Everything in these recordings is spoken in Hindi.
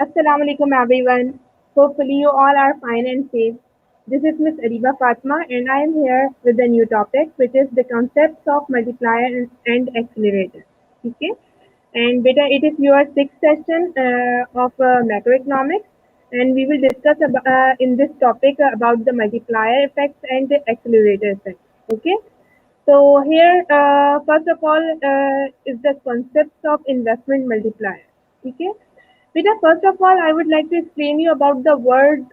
Assalamu alaikum everyone. Hopefully you all are fine and safe. This is Miss Ariba Fatma and I am here with a new topic which is the concepts of multiplier and accelerator. Okay? And beta it is your sixth session of macroeconomics and we will discuss in this topic about the multiplier effects and the accelerator effects. Okay? So here, first of all, is the concept of investment multiplier. Okay, Vita, first of all, I would like to explain you about the word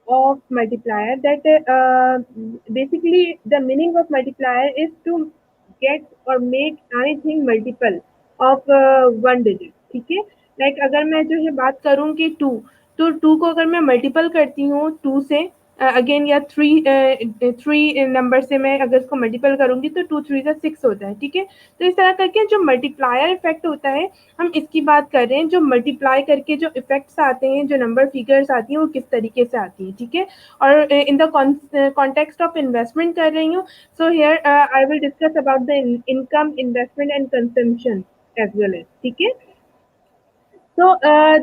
of multiplier. That basically the meaning of multiplier is to get or make anything multiple of one digit. ठीक है, लाइक अगर मैं जो है बात करूँ कि टू, तो टू को अगर मैं मल्टीपल करती हूँ टू से अगेन या थ्री थ्री नंबर से मैं अगर इसको मल्टीपल करूंगी तो टू थ्री का सिक्स होता है। ठीक है, तो इस तरह करके जो मल्टीप्लायर इफेक्ट होता है हम इसकी बात कर रहे हैं। जो मल्टीप्लाई करके जो इफेक्ट्स आते हैं, जो नंबर फिगर्स आती हैं वो किस तरीके से आती हैं। ठीक है, और in the context of investment कर रही हूँ। So here I will discuss about the income, investment and consumption as well as. ठीक है, so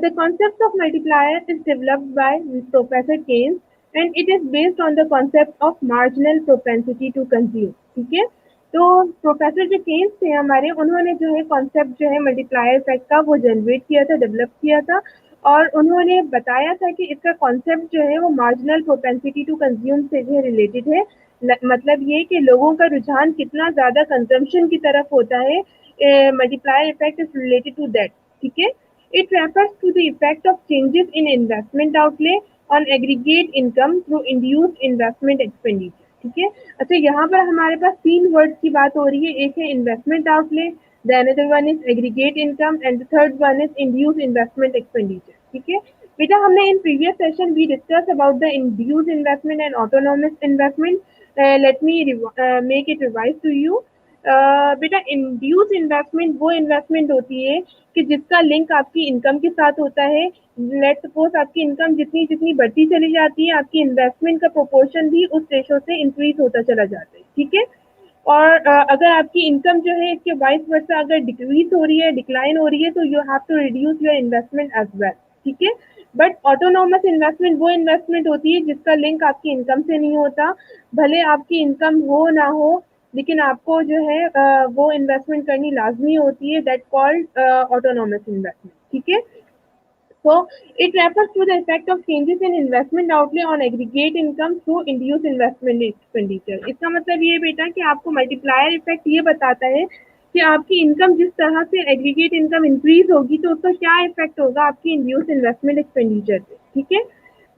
the concept of multiplier is developed by Professor Keynes and it is based on the concept of marginal propensity to consume. ठीक है, तो प्रोफेसर जो केन्स थे हमारे, उन्होंने जो है कॉन्सेप्ट जो है मल्टीप्लायर इफेक्ट का वो जनरेट किया था, डेवलप किया था और उन्होंने बताया था कि इसका कॉन्सेप्ट जो है वो मार्जिनल प्रोपेंसिटी टू कंज्यूम से जो है रिलेटेड है। मतलब ये कि लोगों का रुझान कितना ज़्यादा कंजम्पशन की तरफ होता है, multiplier effect is related to that. ठीक है, it refers to the effect of changes in investment outlay on aggregate income through induced investment expenditure. ठीक है, अच्छा यहाँ पर हमारे पास तीन वर्ड्स की बात हो रही है। एक है investment outlay, the another one is aggregate income and the third one is induce investment expenditure. ठीक है बेटा, हमने in previous session we discuss about the induce investment and autonomous investment. Let me make it revise to you. बेटा, इंड्यूस इन्वेस्टमेंट वो इन्वेस्टमेंट होती है कि जिसका लिंक आपकी इनकम के साथ होता है। लेट सपोज आपकी इनकम जितनी जितनी बढ़ती चली जाती है, आपकी इन्वेस्टमेंट का प्रोपोर्शन भी उस रेशो से इंक्रीज होता चला जाता है। ठीक है, और अगर आपकी इनकम जो है इसके वाइस वर्सा अगर डिक्रीज हो रही है, डिक्लाइन हो रही है, तो you have to reduce your investment as well. ठीक है, बट ऑटोनोमस इन्वेस्टमेंट वो इन्वेस्टमेंट होती है जिसका लिंक आपकी इनकम से नहीं होता। भले आपकी इनकम हो ना हो, लेकिन आपको जो है वो इन्वेस्टमेंट करनी लाजमी होती है, दैट कॉल्ड ऑटोनोमस इन्वेस्टमेंट। ठीक है, so it refers to the effect of changes in investment outlay on aggregate income through induced investment expenditure. इसका मतलब ये बेटा कि आपको मल्टीप्लायर इफेक्ट ये बताता है कि आपकी इनकम जिस तरह से एग्रीगेट इनकम इंक्रीज होगी तो उसका क्या इफेक्ट होगा आपकी इंड्यूस इन्वेस्टमेंट एक्सपेंडिचर पे। ठीक है,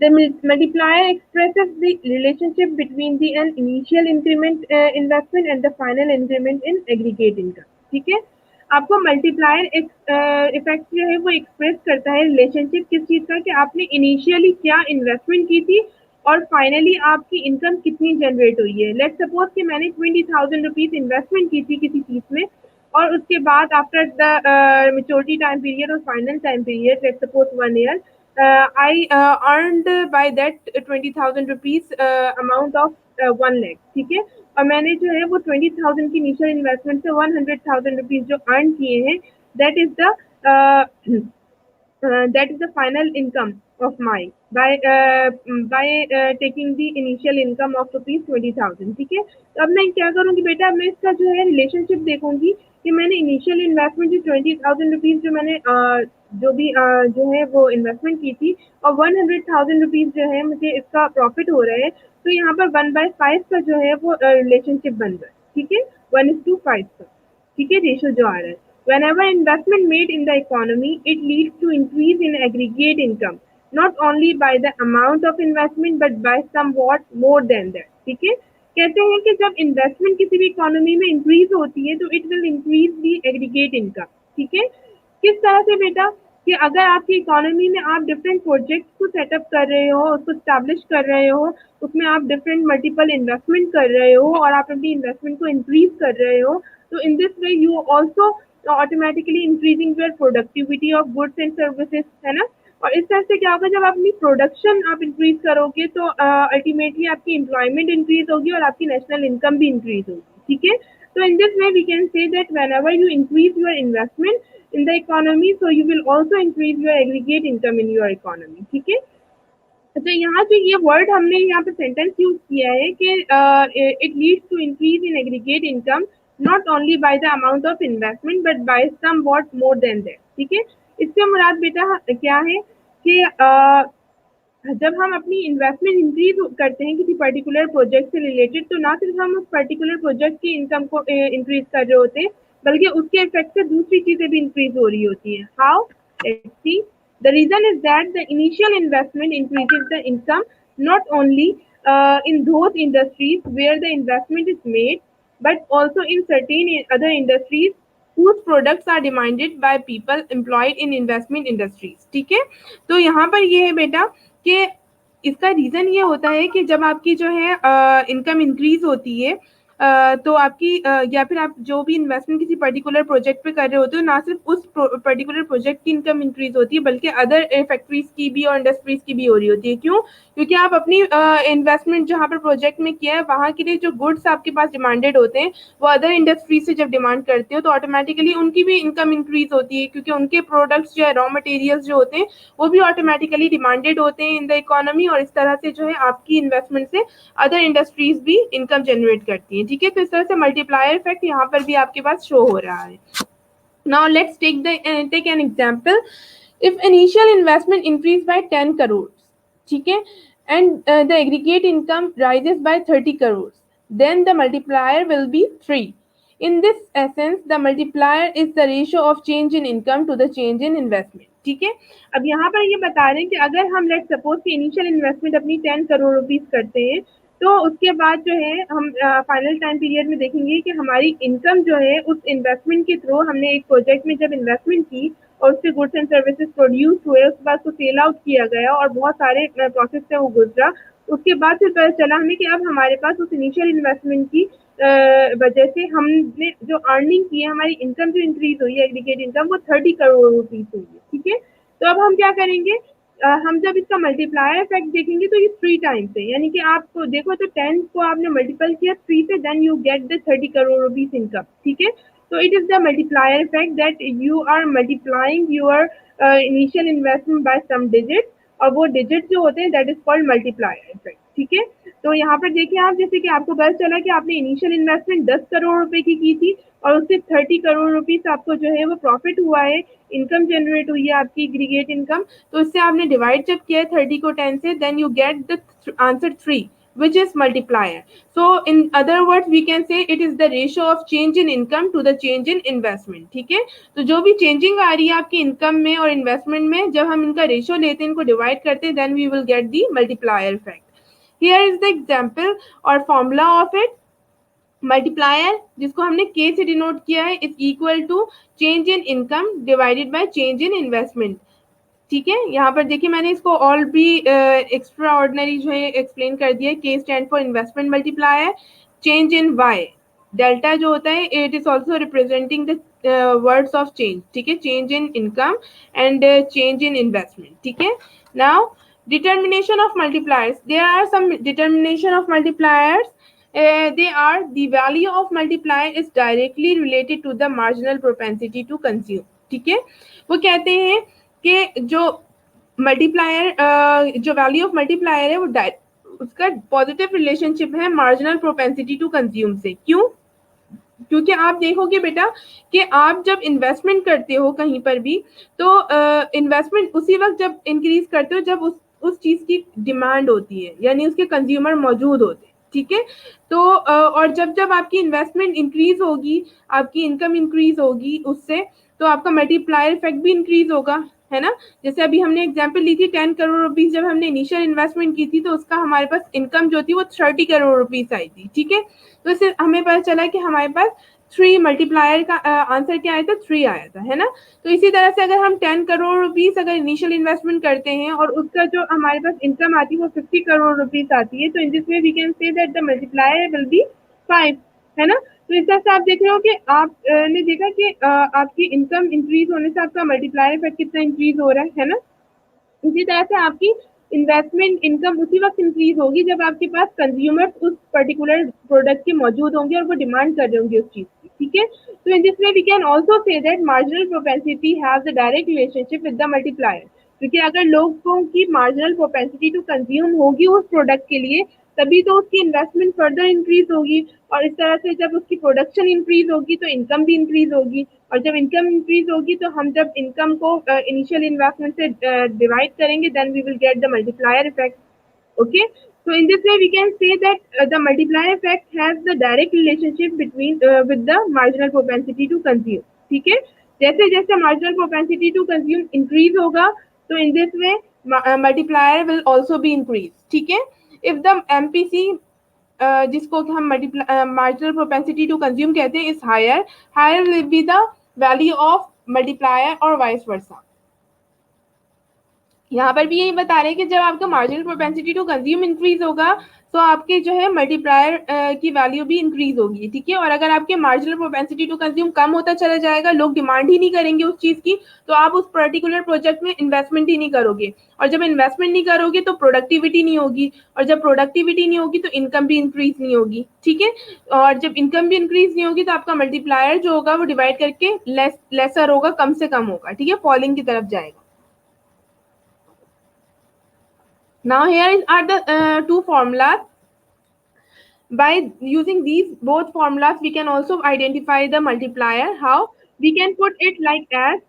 the multiplier expresses the relationship between the an initial increment investment and the final increment in aggregate income. ठीक है, आपको मल्टीप्लायर इफेक्ट जो है वो एक्सप्रेस करता है रिलेशनशिप किस चीज का, कि आपने इनिशियली क्या इन्वेस्टमेंट की थी और फाइनली आपकी इनकम कितनी जनरेट हुई है। लेट सपोज कि मैंने 20,000 रुपीज इन्वेस्टमेंट की थी किसी चीज में और उसके बाद after the maturity time period और final time period, let suppose 1 year, I earned by that 20,000 rupees amount of 1 lakh। ठीक है, और मैंने जो है वो 20,000 की इनिशियल इन्वेस्टमेंट से 100,000 रुपीज जो अर्न किए हैं, that is the that is the final income of mine by taking the initial income of rupees 20,000। ठीक है, तो अब मैं क्या करूंगी बेटा, मैं इसका जो है रिलेशनशिप देखूंगी कि मैंने इनिशियल इन्वेस्टमेंट जो 20,000 रुपीज जो मैंने जो भी जो है वो इन्वेस्टमेंट की थी और 100,000 रुपीज जो है मुझे इसका प्रॉफिट हो रहा है, तो यहाँ पर 1/5 का जो है वो रिलेशनशिप बन रहा है। ठीक है, 1:5 का। ठीक है, रेशो जो आ रहा है। Whenever investment made in the economy, it leads to increase in aggregate income, not only by the amount of investment but by somewhat more than that। ठीक है, कहते हैं कि जब इन्वेस्टमेंट किसी भी इकोनॉमी में इंक्रीज होती है तो it will increase the aggregate income. ठीक है, किस तरह से बेटा, कि अगर आपकी इकोनॉमी में आप डिफरेंट प्रोजेक्ट्स को सेटअप कर रहे हो, उसको स्टैब्लिश कर रहे हो, उसमें आप डिफरेंट मल्टीपल इन्वेस्टमेंट कर रहे हो और आप अपनी इन्वेस्टमेंट को इंक्रीज कर रहे हो, तो in this way you also automatically increasing your productivity of goods and services, है ना। और इस तरह से क्या होगा, जब आप अपनी प्रोडक्शन आप इंक्रीज करोगे तो अल्टीमेटली आपकी एम्प्लॉयमेंट इंक्रीज होगी और आपकी नेशनल इनकम भी इंक्रीज होगी। ठीक है। तो in this way we can say that whenever you increase your investment in the economy, so you will also increase your aggregate income in your economy. ठीक है। अच्छा, यहाँ पे ये वर्ड हमने यहाँ पे सेंटेंस यूज किया है कि it leads to increase in aggregate income not only by the amount of investment but by somewhat more than that. ठीक है। इससे मुराद बेटा क्या है कि जब हम अपनी इन्वेस्टमेंट इंक्रीज करते हैं किसी पर्टिकुलर प्रोजेक्ट से रिलेटेड, तो ना सिर्फ हम उस पर्टिकुलर प्रोजेक्ट की इनकम को इंक्रीज कर रहे होते हैं, बल्कि उसके इफेक्ट से दूसरी चीजें भी इंक्रीज हो रही होती हैं। How? Let's see. The reason is that the initial investment increases the income not only in those industries where the investment is made, but also in certain other industries whose products are demanded by people employed in investment industries। ठीक है। तो यहाँ पर ये है बेटा कि इसका रीजन ये होता है कि जब आपकी जो है इनकम इंक्रीज होती है, तो आपकी या फिर आप जो भी इन्वेस्टमेंट किसी पर्टिकुलर प्रोजेक्ट पे कर रहे होते हो, ना सिर्फ उस पर्टिकुलर प्रोजेक्ट की इनकम इंक्रीज होती है बल्कि अदर फैक्ट्रीज की भी और इंडस्ट्रीज की भी हो रही होती है। क्यों? क्योंकि आप अपनी इन्वेस्टमेंट जहाँ पर प्रोजेक्ट में किया है वहाँ के लिए जो गुड्स आपके पास डिमांडेड होते हैं वो अदर इंडस्ट्रीज से जब डिमांड करते हो तो ऑटोमेटिकली उनकी भी इनकम इंक्रीज होती है, क्योंकि उनके प्रोडक्ट्स जो है रॉ मटेरियल्स जो होते हैं वो भी ऑटोमेटिकली डिमांडेड होते हैं इन द इकोनॉमी, और इस तरह से जो है आपकी इन्वेस्टमेंट से अदर इंडस्ट्रीज भी इनकम जनरेट करती हैं। ठीक है। तो इस तरह से मल्टीप्लायर इफेक्ट यहाँ पर भी आपके पास शो हो रहा है। Now let's take an example. If initial investment increased by 10 crores, ठीक है, and the aggregate income rises by 30 crores, then the multiplier will be 3. In this essence, the multiplier is the ratio of change in income to the change in investment। ठीक है। अब यहाँ पर ये बता रहे हैं कि अगर हम लेट सपोज कि इनिशियल इन्वेस्टमेंट अपनी 10 करोड़ रुपीस करते हैं, तो उसके बाद जो है हम फाइनल टाइम पीरियड में देखेंगे कि हमारी इनकम जो है उस इन्वेस्टमेंट के थ्रू, हमने एक प्रोजेक्ट में जब इन्वेस्टमेंट की और उससे गुड्स एंड सर्विसेज प्रोड्यूस हुए, उसके बाद उसको सेल आउट किया गया और बहुत सारे प्रोसेस से वो गुजरा, उसके बाद फिर पता चला हमें कि अब हमारे पास उस इनिशियल इन्वेस्टमेंट की वजह से हमने जो अर्निंग की है, हमारी इनकम जो इंक्रीज हुई है एग्रीगेट इनकम, वो 30 करोड़ रुपीज हुई है। ठीक है। तो अब हम क्या करेंगे, हम जब इसका मल्टीप्लायर इफेक्ट देखेंगे तो ये 3 टाइम्स है, यानी कि आपको देखो तो 10 को आपने मल्टीपल किया 3 से, then you get the 30 crore rupees income. ठीक है। तो it is the multiplier effect that you are multiplying your initial investment by some digit, और वो डिजिट जो होते हैं that is called multiplier effect. ठीक है। तो यहाँ पर देखिए आप, जैसे कि आपको पता चला कि आपने इनिशियल इन्वेस्टमेंट 10 करोड़ रुपए की थी और उससे 30 करोड़ रुपीस आपको जो है वो प्रॉफिट हुआ है, इनकम जनरेट हुई है आपकी एग्रीगेट इनकम। तो इससे आपने डिवाइड जब किया है 30 को 10 से, then you get the answer 3 which is multiplier. So in other words we can say it is the ratio of change in income to the change in investment। ठीक है। तो जो भी चेंजिंग आ रही है आपकी इनकम में और इन्वेस्टमेंट में, जब हम इनका रेशियो लेते हैं, इनको डिवाइड करते हैं, then we will get the multiplier effect. Here is the example और फॉर्मूला ऑफ इट। मल्टीप्लायर जिसको हमने के से डिनोट किया है is equal to change in income divided by change in investment. ठीक है। यहाँ पर देखिए मैंने इसको ऑल भी एक्स्ट्रा ऑर्डिनरी जो है एक्सप्लेन कर दिया है। K stand for investment multiplier, change in Y, delta जो होता है it is also representing the words of change. ठीक है। Change in income and change in investment. ठीक है। Now determination of multipliers, there are some determination of multipliers. They are the value of multiplier is directly related to the marginal propensity to consume। ठीक है। वो कहते हैं कि जो मल्टीप्लायर जो वैल्यू ऑफ मल्टीप्लायर है वो उसका पॉजिटिव रिलेशनशिप है मार्जिनल प्रोपेंसिटी टू कंज्यूम से। क्यों? क्योंकि आप देखोगे बेटा कि आप जब इन्वेस्टमेंट करते हो कहीं पर भी, तो इन्वेस्टमेंट उसी वक्त जब इंक्रीज करते हो जब उस चीज की डिमांड होती है, यानी उसके कंज्यूमर मौजूद होते हैं। ठीक है। तो और जब जब आपकी इन्वेस्टमेंट इंक्रीज होगी, आपकी इनकम इंक्रीज होगी उससे, तो आपका मल्टीप्लायर इफेक्ट भी इंक्रीज होगा, है ना। जैसे अभी हमने एग्जांपल ली थी 10 करोड़ रुपीस जब हमने इनिशियल इन्वेस्टमेंट की थी, तो उसका हमारे पास इनकम जो थी वो 30 करोड़ रुपीस आई थी। ठीक है। तो इससे हमें पता चला कि हमारे पास 3 मल्टीप्लायर का आंसर क्या आया था, 3 आया था, है ना। तो इसी तरह से अगर हम 10 करोड़ रुपीस अगर इनिशियल इन्वेस्टमेंट करते हैं और उसका जो हमारे पास इनकम आती है वो 50 करोड़ रुपीस आती है, तो in this way we can say that the multiplier will be 5, है ना। तो इस तरह से आप देख रहे हो कि आप ने देखा कि आपकी इनकम इंक्रीज होने से आपका मल्टीप्लायर इफेक्ट कितना इंक्रीज हो रहा है ना। इसी तरह से आपकी इन्वेस्टमेंट इनकम उसी वक्त इंक्रीज होगी जब आपके पास कंज्यूमर्स उस पर्टिकुलर प्रोडक्ट के मौजूद होंगे और वो डिमांड कर रहे होंगे उस चीज की, ठीक है। तो in this way we can also say that marginal propensity have the direct relationship with the multiplier, क्योंकि अगर लोगों की मार्जिनल प्रोपेंसिटी टू कंज्यूम होगी उस प्रोडक्ट के लिए, तभी तो उसकी इन्वेस्टमेंट फर्दर इंक्रीज होगी, और इस तरह से जब उसकी प्रोडक्शन इंक्रीज होगी तो इनकम भी इंक्रीज होगी, और जब इनकम इंक्रीज होगी तो हम जब इनकम को इनिशियल इन्वेस्टमेंट से डिवाइड करेंगे then we will get the multiplier effect. Okay, so in this way we can say that the multiplier effect has the direct relationship between with the marginal propensity to consume, ठीक है। जैसे जैसे marginal propensity to consume increase होगा तो in this way multiplier will also be increased, ठीक है। if the MPC जिसको कि हम marginal propensity to consume कहते हैं is higher will be the value of multiplier or vice versa। यहाँ पर भी यही बता रहे हैं कि जब आपका marginal propensity to consume increase होगा तो आपके जो है मल्टीप्लायर की वैल्यू भी इंक्रीज होगी, ठीक है। और अगर आपके मार्जिनल प्रोपेंसिटी टू कंज्यूम कम होता चला जाएगा, लोग डिमांड ही नहीं करेंगे उस चीज की, तो आप उस पर्टिकुलर प्रोजेक्ट में इन्वेस्टमेंट ही नहीं करोगे, और जब इन्वेस्टमेंट नहीं करोगे तो प्रोडक्टिविटी नहीं होगी, और जब प्रोडक्टिविटी नहीं होगी तो इनकम भी इंक्रीज नहीं होगी, ठीक है। और जब इनकम भी इंक्रीज नहीं होगी तो आपका मल्टीप्लायर जो होगा वो डिवाइड करके लेसर होगा, कम से कम होगा, ठीक है, फॉलिंग की तरफ जाएगा। Now here are the two formulas. By using these both formulas, we can also identify the multiplier. How? We can put it like as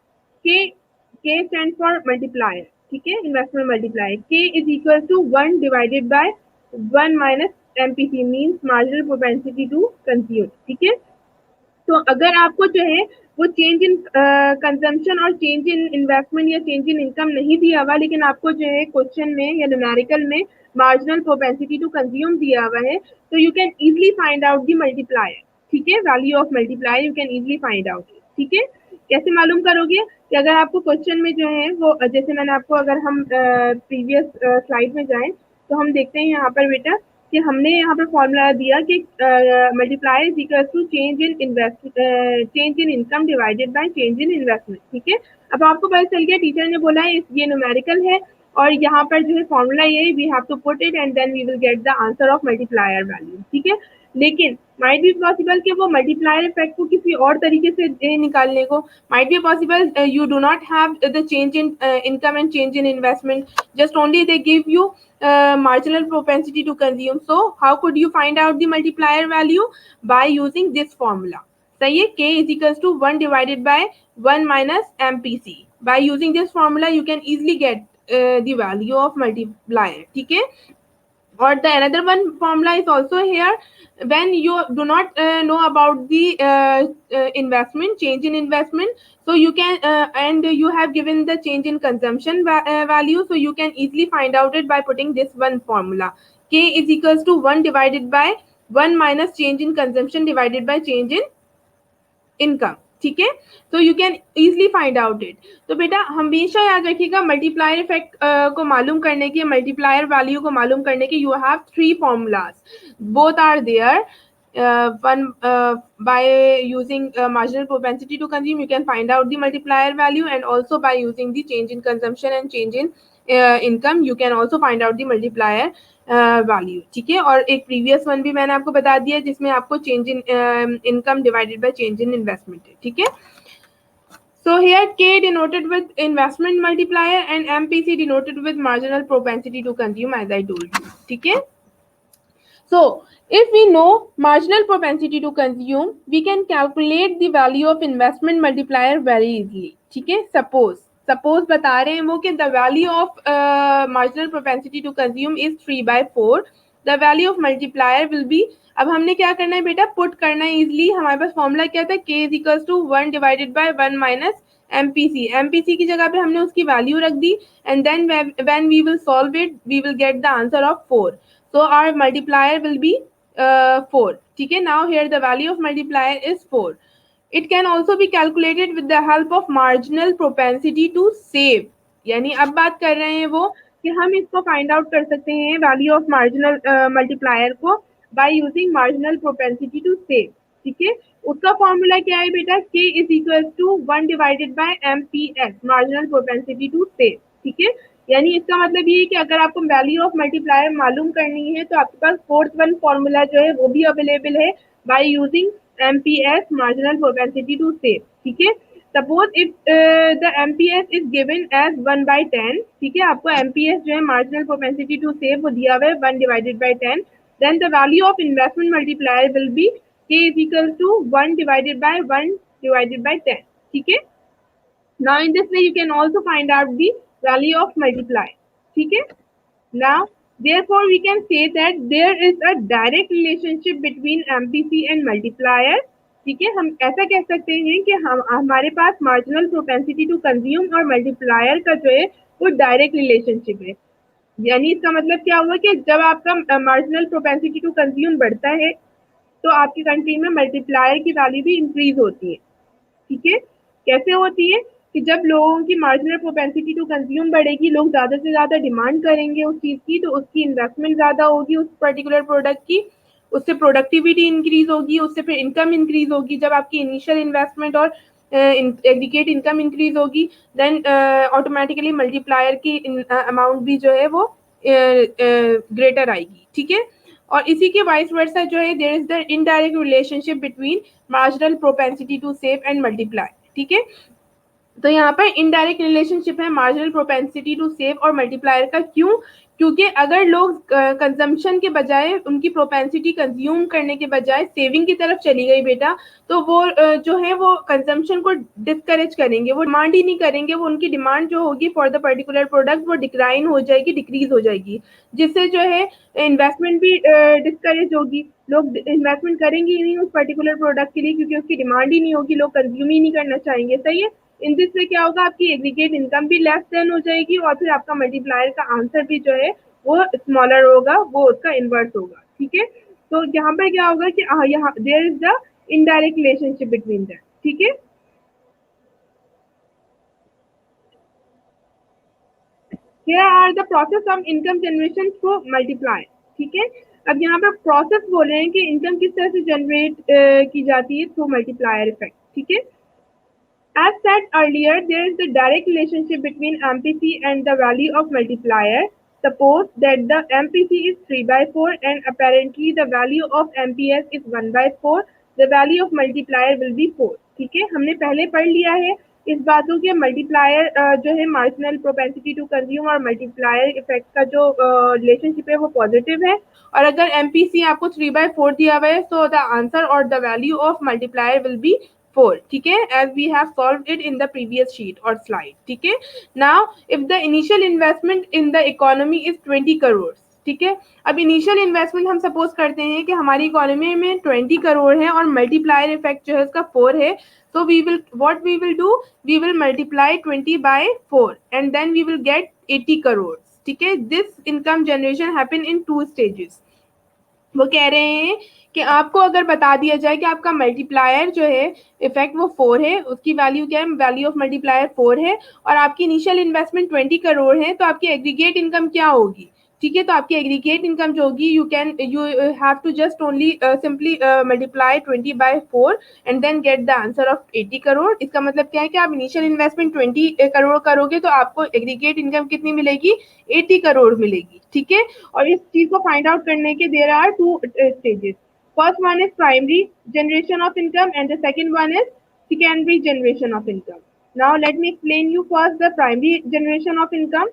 K. K stands for multiplier. ठीक है, investment multiplier. K is equal to 1 divided by 1 minus MPC means marginal propensity to consume. ठीक है। तो अगर आपको जो है वो चेंज इन कंजम्पशन और चेंज इन इन्वेस्टमेंट या चेंज इन इनकम नहीं दिया हुआ, लेकिन आपको जो है क्वेश्चन में या न्यूमेरिकल में मार्जिनल प्रोपेंसिटी टू कंज्यूम दिया हुआ है, तो you can easily find out the multiplier, ठीक है। Value of multiplier you can easily find out, ठीक है। कैसे मालूम करोगे कि अगर आपको क्वेश्चन में जो है वो, जैसे मैंने आपको, अगर हम प्रीवियस स्लाइड में जाएं तो हम देखते हैं यहाँ पर बेटा कि हमने यहाँ पर फॉर्मूला दिया कि multiply is equal to change in income divided by change in investment, ठीक है। अब आपको पता चल गया, टीचर ने बोला है ये न्यूमेरिकल है और यहाँ पर जो है फॉर्मूला ये we have to put it and then we will get the answer of multiplier value, ठीक है। लेकिन माइट बी पॉसिबल कि वो मल्टीप्लायर इफेक्ट को किसी और तरीके से निकालने को, might be possible you do not have the change in income and change in investment, just only they give you marginal propensity to consume. So how could you find out the multiplier value? By using this formula. सही है, K is equals to 1 divided by 1 minus MPC. By using this formula you can easily get the value of multiplier, ठीक है। or the another one formula is also here. When you do not know about the investment, change in investment, so you can and you have given the change in consumption value, so you can easily find out it by putting this one formula. K is equals to 1 divided by 1 minus change in consumption divided by change in income, ठीक है। तो you can easily find out it. तो बेटा हमेशा याद रखिएगा मल्टीप्लायर इफेक्ट को मालूम करने के, मल्टीप्लायर वैल्यू को मालूम करने के, you have 3 formulas, both are there. one by using marginal propensity to consume you can find out the multiplier value, and also by using the change in consumption and change in income you can also find out the multiplier value, ठीक है। और एक प्रीवियस वन भी मैंने आपको बता दिया जिसमें आपको change in income divided by change in investment है, ठीक है। So here K denoted with investment multiplier and MPC denoted with marginal propensity to consume, as I told you, ठीक है। So if we know marginal propensity to consume, we can calculate the value of investment multiplier very easily, ठीक है। Suppose बता रहे हैं वो कि the value of marginal propensity to consume is 3/4, the value of multiplier will be, अब हमने क्या करना है बेटा, पुट करना है इजिली। हमारे पास फॉर्मूला क्या था, K is equals to 1 divided by 1 minus MPC की जगह पे हमने उसकी वैल्यू रख दी, and then when we will solve it we will get the answer of 4. So our multiplier will be 4, ठीक है। Now here the value of multiplier is 4. It can also be calculated with the help of marginal propensity to save, यानी अब बात कर रहे हैं वो कि हम इसको फाइंड आउट कर सकते हैं वैल्यू ऑफ मार्जिनल मल्टीप्लायर को by using marginal propensity to save, ठीक है। उसका फॉर्मूला क्या है बेटा, K is equals to 1 divided by MPS, marginal propensity to save, ठीक है। यानी इसका मतलब ये है कि अगर आपको वैल्यू ऑफ मल्टीप्लायर मालूम करनी है तो आपके पास फोर्थ वन फॉर्मूला जो है वो भी अवेलेबल है by using MPS marginal propensity to save. ठीक है, suppose if the MPS is given as 1/10। ठीक है, आपको एमपीएस जो है मार्जिनल प्रोपेंसिटी टू सेव वो दिया हुआ है 1/10। Then the value of investment multiplier will be k is equal to 1/10। ठीक है, now in this way you can also find out the value of multiply। ठीक है, now therefore we can say that there is a direct relationship between MPC and multiplier। ठीक है, हम ऐसा कह सकते हैं कि हमारे पास मार्जिनल प्रोपेंसिटी टू कंज्यूम और मल्टीप्लायर का जो है वो डायरेक्ट रिलेशनशिप है। यानी इसका मतलब क्या हुआ कि जब आपका मार्जिनल प्रोपेंसिटी टू कंज्यूम बढ़ता है तो आपकी कंट्री में मल्टीप्लायर की वैल्यू भी इंक्रीज होती है। ठीक है, कैसे होती है कि जब लोगों की मार्जिनल प्रोपेंसिटी टू कंज्यूम बढ़ेगी, लोग ज्यादा से ज्यादा डिमांड करेंगे उस चीज की, तो उसकी इन्वेस्टमेंट ज्यादा होगी उस पर्टिकुलर प्रोडक्ट की, उससे प्रोडक्टिविटी इंक्रीज होगी, उससे फिर इनकम इंक्रीज होगी। जब आपकी इनिशियल इन्वेस्टमेंट और एग्रीगेट इनकम इंक्रीज होगी देन ऑटोमेटिकली मल्टीप्लायर की अमाउंट भी जो है वो ग्रेटर आएगी। ठीक है, और इसी के वाइस वर्सा जो है there is the indirect relationship between marginal propensity to save and multiply. ठीक है, तो यहाँ पर इनडायरेक्ट रिलेशनशिप है मार्जिनल प्रोपेंसिटी टू सेव और मल्टीप्लायर का। क्यों? क्योंकि अगर लोग कंजम्पशन के बजाय उनकी प्रोपेंसिटी कंज्यूम करने के बजाय सेविंग की तरफ चली गई बेटा, तो वो जो है वो कंजम्पशन को डिस्करेज करेंगे, वो डिमांड ही नहीं करेंगे, वो उनकी डिमांड जो होगी फॉर द पर्टिकुलर प्रोडक्ट वो डिक्लाइन हो जाएगी, डिक्रीज हो जाएगी, जिससे जो है इन्वेस्टमेंट भी डिस्करेज होगी। लोग इन्वेस्टमेंट करेंगे ही नहीं उस पर्टिकुलर प्रोडक्ट के लिए क्योंकि उसकी डिमांड ही नहीं होगी, लोग कंज्यूम ही नहीं करना चाहेंगे। सही है, इन दिस से क्या होगा, आपकी एग्रीगेट इनकम भी लेस देन हो जाएगी और फिर आपका मल्टीप्लायर का आंसर भी जो है वो स्मॉलर होगा, वो उसका इन्वर्स होगा। ठीक है, तो यहाँ पर क्या होगा कि यहाँ there is the indirect relationship between that. ठीक है, here are the process of income generation through multiplier। ठीक है, अब यहाँ पर प्रोसेस बोल रहे हैं कि इनकम किस तरह से जनरेट की जाती है थ्रू मल्टीप्लायर इफेक्ट। ठीक है, as said earlier, there is a direct relationship between MPC and the value of multiplier। Suppose that the MPC is 3/4 and apparently the value of MPS is 1/4, the value of multiplier will be 4। ठीक है, हमने पहले पढ़ लिया है इस बातों के मल्टीप्लायर जो है मार्जिनल प्रोपेंसिटी टू कंज्यूम और मल्टीप्लायर इफेक्ट का जो रिलेशनशिप है वो पॉजिटिव है, और अगर एमपीसी आपको 3/4 दिया हुआ है तो द आंसर और the value of multiplier will be 4। ठीक है, as we have solved it in the previous sheet और स्लाइड। ठीक है, now if the initial investment in the economy is 20 crore. ठीक है, अब इनिशियल इन्वेस्टमेंट हम सपोज करते हैं कि हमारी इकोनॉमी में 20 करोड़ है और मल्टीप्लायर इफेक्ट जो है उसका 4 है, so we will what we will do, we will multiply 20 by 4 and then we will get 80 crores। ठीक है, this income generation happen in 2 stages। वो कह रहे हैं कि आपको अगर बता दिया जाए कि आपका मल्टीप्लायर जो है इफेक्ट वो 4 है, उसकी वैल्यू क्या है, वैल्यू ऑफ मल्टीप्लायर 4 है, और आपकी इनिशियल इन्वेस्टमेंट 20 करोड़ है, तो आपकी एग्रीगेट इनकम क्या होगी। ठीक है, तो आपकी एग्रीगेट इनकम जो होगी you have to just only simply multiply 20 by 4 and then get the answer of 80 crore. इसका मतलब क्या है कि आप इनिशियल इन्वेस्टमेंट 20 करोड़ करोगे तो आपको एग्रीगेट इनकम कितनी मिलेगी, 80 करोड़ मिलेगी। ठीक है, और इस चीज को फाइंड आउट करने के there are 2 stages। First one is primary generation of income and the second one is secondary generation of income। Now let me explain you first the primary generation of income।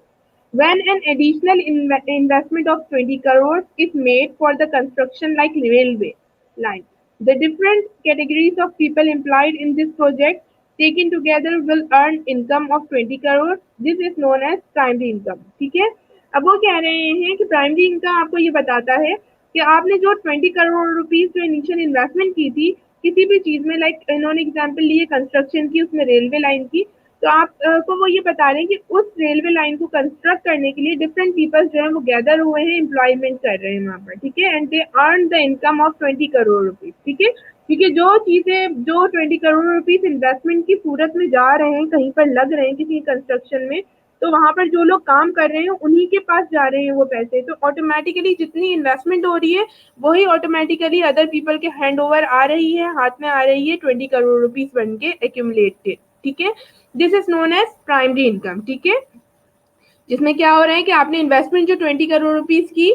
When an additional investment of 20 crores is made for the construction like railway line, the different categories of people employed in this project taken together will earn income of 20 crores। This is known as primary income। ठीक है, अब वो कह रहे हैं कि प्राइमरी इनकम आपको ये बताता है कि आपने जो 20 करोड़ रुपीज जो इनिशियल इन्वेस्टमेंट की थी किसी भी चीज में, लाइक इन्होंने एग्जांपल लिए कंस्ट्रक्शन की, उसमें रेलवे लाइन की, तो आप को वो ये बता रहे हैं कि उस रेलवे लाइन को कंस्ट्रक्ट करने के लिए डिफरेंट पीपल जो है वो गैदर हुए हैं, एम्प्लॉयमेंट कर रहे हैं वहाँ पर। ठीक है, and they earn the income of 20 crore rupees. ठीक है, क्योंकि जो चीजें जो 20 करोड़ रुपीज इन्वेस्टमेंट की सूरत में जा रहे हैं, कहीं पर लग रहे हैं किसी कंस्ट्रक्शन में, तो वहां पर जो लोग काम कर रहे हैं उन्हीं के पास जा रहे हैं वो पैसे, तो ऑटोमेटिकली जितनी इन्वेस्टमेंट हो रही है वही ऑटोमेटिकली अदर पीपल के हैंड ओवर आ रही है, हाथ में आ रही है, 20 करोड़ रुपीज बन के एक्यूमुलेटेड। ठीक है, this is known as primary income. ठीक है, जिसमें क्या हो रहा है कि आपने इन्वेस्टमेंट जो 20 करोड़ रुपीज की,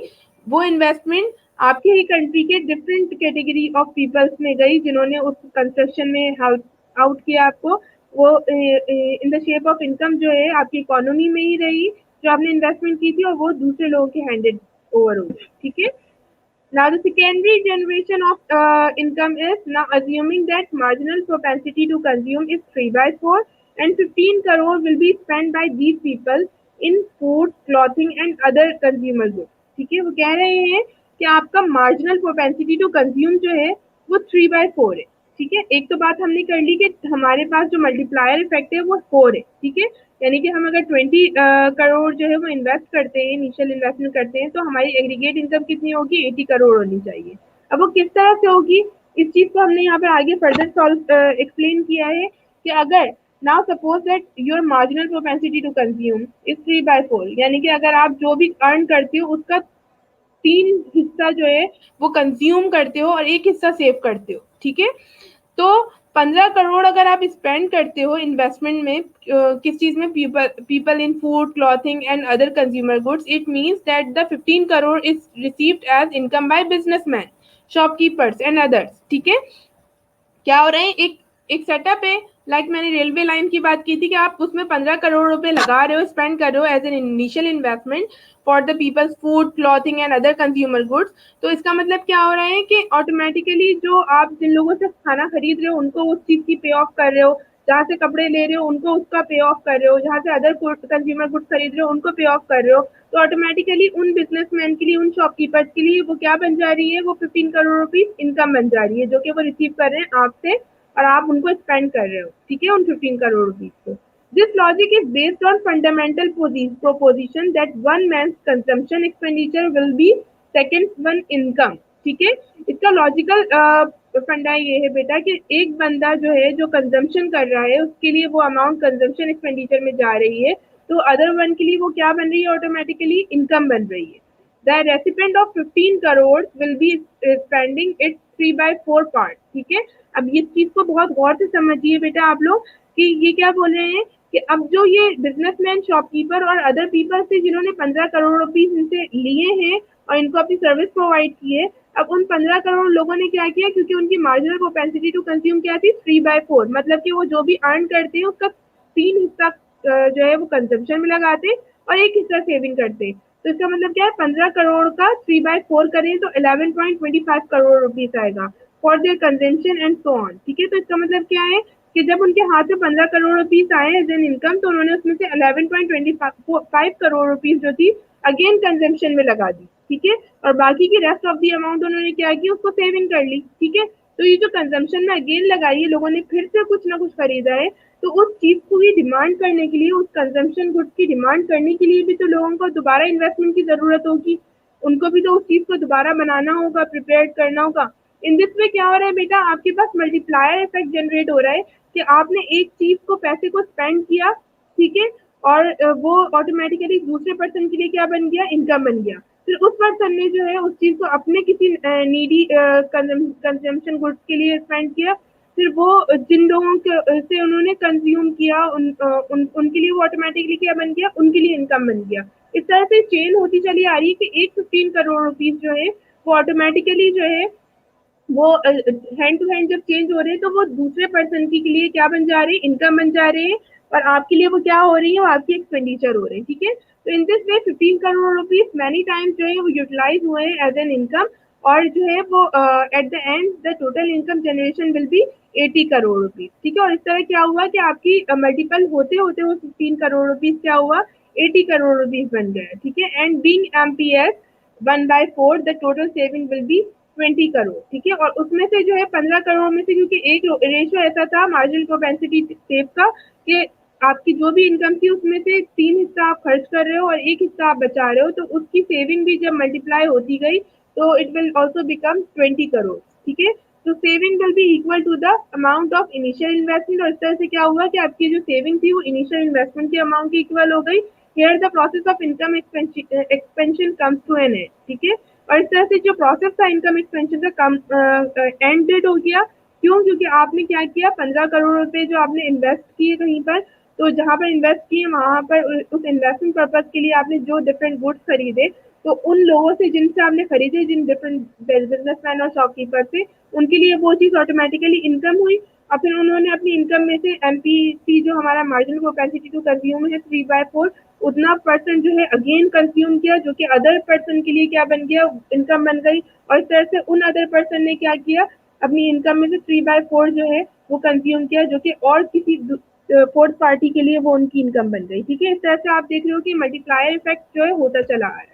वो इन्वेस्टमेंट आपके ही कंट्री के डिफरेंट कैटेगरी ऑफ पीपल्स में गई, जिन्होंने उस कंस्ट्रक्शन में हेल्प आउट किया आपको। वो इन द शेप ऑफ इनकम जो है आपकी इकोनॉमी में ही रही, जो आपने इन्वेस्टमेंट की थी, और वो दूसरे लोगों के हैंडेड ओवर हो गई। ठीक है। Now, the secondary generation of income is now assuming that marginal propensity to consume is 3 by 4 and 15 crore will be spent by these people in food, clothing and other consumer goods. ठीक है, वो कह रहे हैं कि आपका marginal propensity to consume जो है वो 3 by 4 है। ठीक है, एक तो बात हमने कर ली कि हमारे पास जो मल्टीप्लायर इफेक्ट है वो 4 है। ठीक है, यानी कि हम अगर 20 करोड़ जो है वो इन्वेस्ट करते हैं, इनिशियल इन्वेस्टमेंट करते हैं, तो हमारी एग्रीगेट इनकम कितनी होगी? 80 करोड़ होनी चाहिए। अब वो किस तरह से होगी, इस चीज को हमने यहाँ पर आगे फर्दर सॉल्व एक्सप्लेन किया है कि अगर now suppose that your marginal propensity to consume is 3 by 4, यानी कि अगर आप जो भी अर्न करते हो उसका 3 हिस्सा जो है वो कंज्यूम करते हो और एक हिस्सा सेव करते हो। ठीक है, तो 15 करोड़ अगर आप स्पेंड करते हो इन्वेस्टमेंट में, किस चीज में? People in food, clothing and other consumer goods, it means that the 15 crore is received as income by businessman, shopkeepers and others. ठीक है, क्या हो रहा है, एक एक सेटअप है, लाइक मैंने रेलवे लाइन की बात की थी कि आप उसमें 15 करोड़ रुपए लगा रहे हो, स्पेंड कर रहे हो as an initial investment for the people's food, clothing and other consumer goods. तो इसका मतलब क्या हो रहा है कि ऑटोमेटिकली जो आप जिन लोगों से खाना खरीद रहे हो उनको उस चीज की पे ऑफ कर रहे हो, जहाँ से कपड़े ले रहे हो उनको उसका पे ऑफ कर रहे हो, जहाँ से अदर कंज्यूमर गुड्स खरीद रहे हो उनको पे ऑफ कर रहे हो, तो ऑटोमेटिकली उन बिजनेसमैन के लिए, उन शॉपकीपर्स के लिए वो क्या बन जा रही है? वो 15 करोड़ रुपीज इनकम बन जा रही है, जो कि वो रिसीव कर रहे हैं आपसे और आप उनको स्पेंड कर रहे हो। ठीक है, उन 15 करोड़ रुपीज को। This logic is based on fundamental proposition that one man consumption expenditure will be second one income. ठीक है, इसका लॉजिकल फंडा ये है बेटा कि एक बंदा जो है जो कंजम्पशन कर रहा है उसके लिए वो अमाउंट कंजम्पशन एक्सपेंडिचर में जा रही है, तो अदर वन के लिए वो क्या बन रही है? ऑटोमेटिकली इनकम बन रही है। The recipient of 15 crore will be spending it 3 by 4 part. ठीक है, अब इस चीज को बहुत गौर से समझिए बेटा आप लोग कि ये क्या बोल रहे हैं कि अब जो ये बिजनेसमैन, शॉपकीपर और अदर पीपल से जिन्होंने 15 करोड़ रुपीज इनसे लिए हैं और इनको अपनी सर्विस प्रोवाइड की है, अब उन 15 करोड़ लोगों ने क्या किया, क्योंकि उनकी मार्जिनल प्रोपेंसिटी टू कंज्यूम क्या थी? 3 by 4, मतलब कि वो जो भी अर्न करते हैं उसका 3 हिस्सा जो है वो कंजम्पशन में लगाते और एक हिस्सा सेविंग करते। तो इसका मतलब क्या है? 15 करोड़ का 3 by 4 करें तो 11.25 करोड़ रुपीज आएगा for their consumption and so on. ठीक है, तो इसका मतलब क्या है कि जब उनके हाथ में 15 करोड़ रुपीज आए एज एन इनकम, तो उन्होंने उसमें से 11.25 करोड़ रुपीज जो थी अगेन कंजम्पशन में लगा दी। ठीक है, और बाकी की रेस्ट ऑफ दी अमाउंट उन्होंने क्या की? उसको सेविंग कर ली। ठीक है, तो ये जो कंजम्पशन में अगेन लगाई है लोगों ने, फिर से कुछ ना कुछ खरीदा है, तो उस चीज को ही डिमांड करने के लिए, उस कंजम्पशन गुड्स की डिमांड करने के लिए भी तो लोगों को दोबारा इन्वेस्टमेंट की जरूरत होगी, उनको भी तो उस चीज को दोबारा बनाना होगा, प्रिपेयर करना होगा। इन दिस में क्या हो रहा है बेटा, आपके पास मल्टीप्लायर इफेक्ट जनरेट हो रहा है कि आपने एक चीज को, पैसे को स्पेंड किया, ठीक है, और वो ऑटोमेटिकली दूसरे पर्सन के लिए क्या बन गया? इनकम बन गया। फिर उस पर्सन ने जो है उस चीज को अपने किसी नीडी कंजम्पशन गुड्स के लिए स्पेंड किया, फिर वो जिन लोगों के से उन्होंने कंज्यूम किया उनके लिए वो ऑटोमेटिकली क्या बन गया? उनके लिए इनकम बन गया। इस तरह से चेन होती चली आ रही है कि एक 15 करोड़ रुपीज जो है वो ऑटोमेटिकली जो है वो हैंड टू हैंड जब चेंज हो रहे हैं तो वो दूसरे पर्सन के लिए क्या बन जा रहे हैं? इनकम बन जा रहे हैं, और आपके लिए वो क्या हो रही है? वो आपकी एक्सपेंडिचर हो रहे हैं। ठीक है, तो in this way 15 crore rupees many times जो है वो यूटिलाइज हुए हैं एज एन इनकम, और जो है वो eight the and the total income generation will be 80 crore rupees. ठीक है, और इस तरह क्या हुआ कि आपकी मल्टीपल होते होते वो 15 करोड़ रुपीज क्या हुआ? 80 करोड़ रुपीज बन गया। ठीक है, and being MPS 1/4 the total saving will B 20 crore. ठीक है, और उसमें से जो है 15 करोड़ में से, क्योंकि एक रेशियो ऐसा था मार्जिनल प्रोपेंसिटी सेव का कि आपकी जो भी इनकम थी उसमें से 3 हिस्सा आप खर्च कर रहे हो और एक हिस्सा आप बचा रहे हो, तो उसकी सेविंग भी जब मल्टीप्लाई होती गई तो it will also become 20 crore. ठीक है, तो saving will be equal to the amount of initial investment, और इस तरह से क्या हुआ कि आपकी जो सेविंग थी वो इनिशियल इन्वेस्टमेंट के अमाउंट की इक्वल हो गई। Here the process of income expansion comes to an end. ठीक है, और इस तरह से जो प्रोसेस था इनकम एक्सपेंशन का एंड डेट हो गया। क्यों? क्योंकि आपने क्या किया? 15 करोड़ रुपए जो आपने इन्वेस्ट किए कहीं पर, तो जहाँ पर इन्वेस्ट किए वहाँ पर उस इन्वेस्टमेंट पर्पज के लिए आपने जो डिफरेंट गुड्स खरीदे, तो उन लोगों से जिनसे आपने खरीदे, जिन डिफरेंट बिजनेसमैन और शॉपकीपर से, उनके लिए वो चीज़ ऑटोमेटिकली इनकम हुई। और फिर उन्होंने अपनी इनकम में से एमपीसी जो हमारा मार्जिनल कैपेसिटी टू कंज्यूम है 3/4, उतना परसेंट जो है अगेन कंज्यूम किया, जो कि अदर पर्सन के लिए क्या बन गया, इनकम बन गई। और इस तरह से उन अदर पर्सन ने क्या किया, अपनी इनकम में से 3/4 जो है वो कंज्यूम किया, जो कि और किसी फोर्थ पार्टी के लिए वो उनकी इनकम बन गई। ठीक है, इस तरह से आप देख रहे हो कि मल्टीप्लायर इफेक्ट जो है होता चला आ रहा है।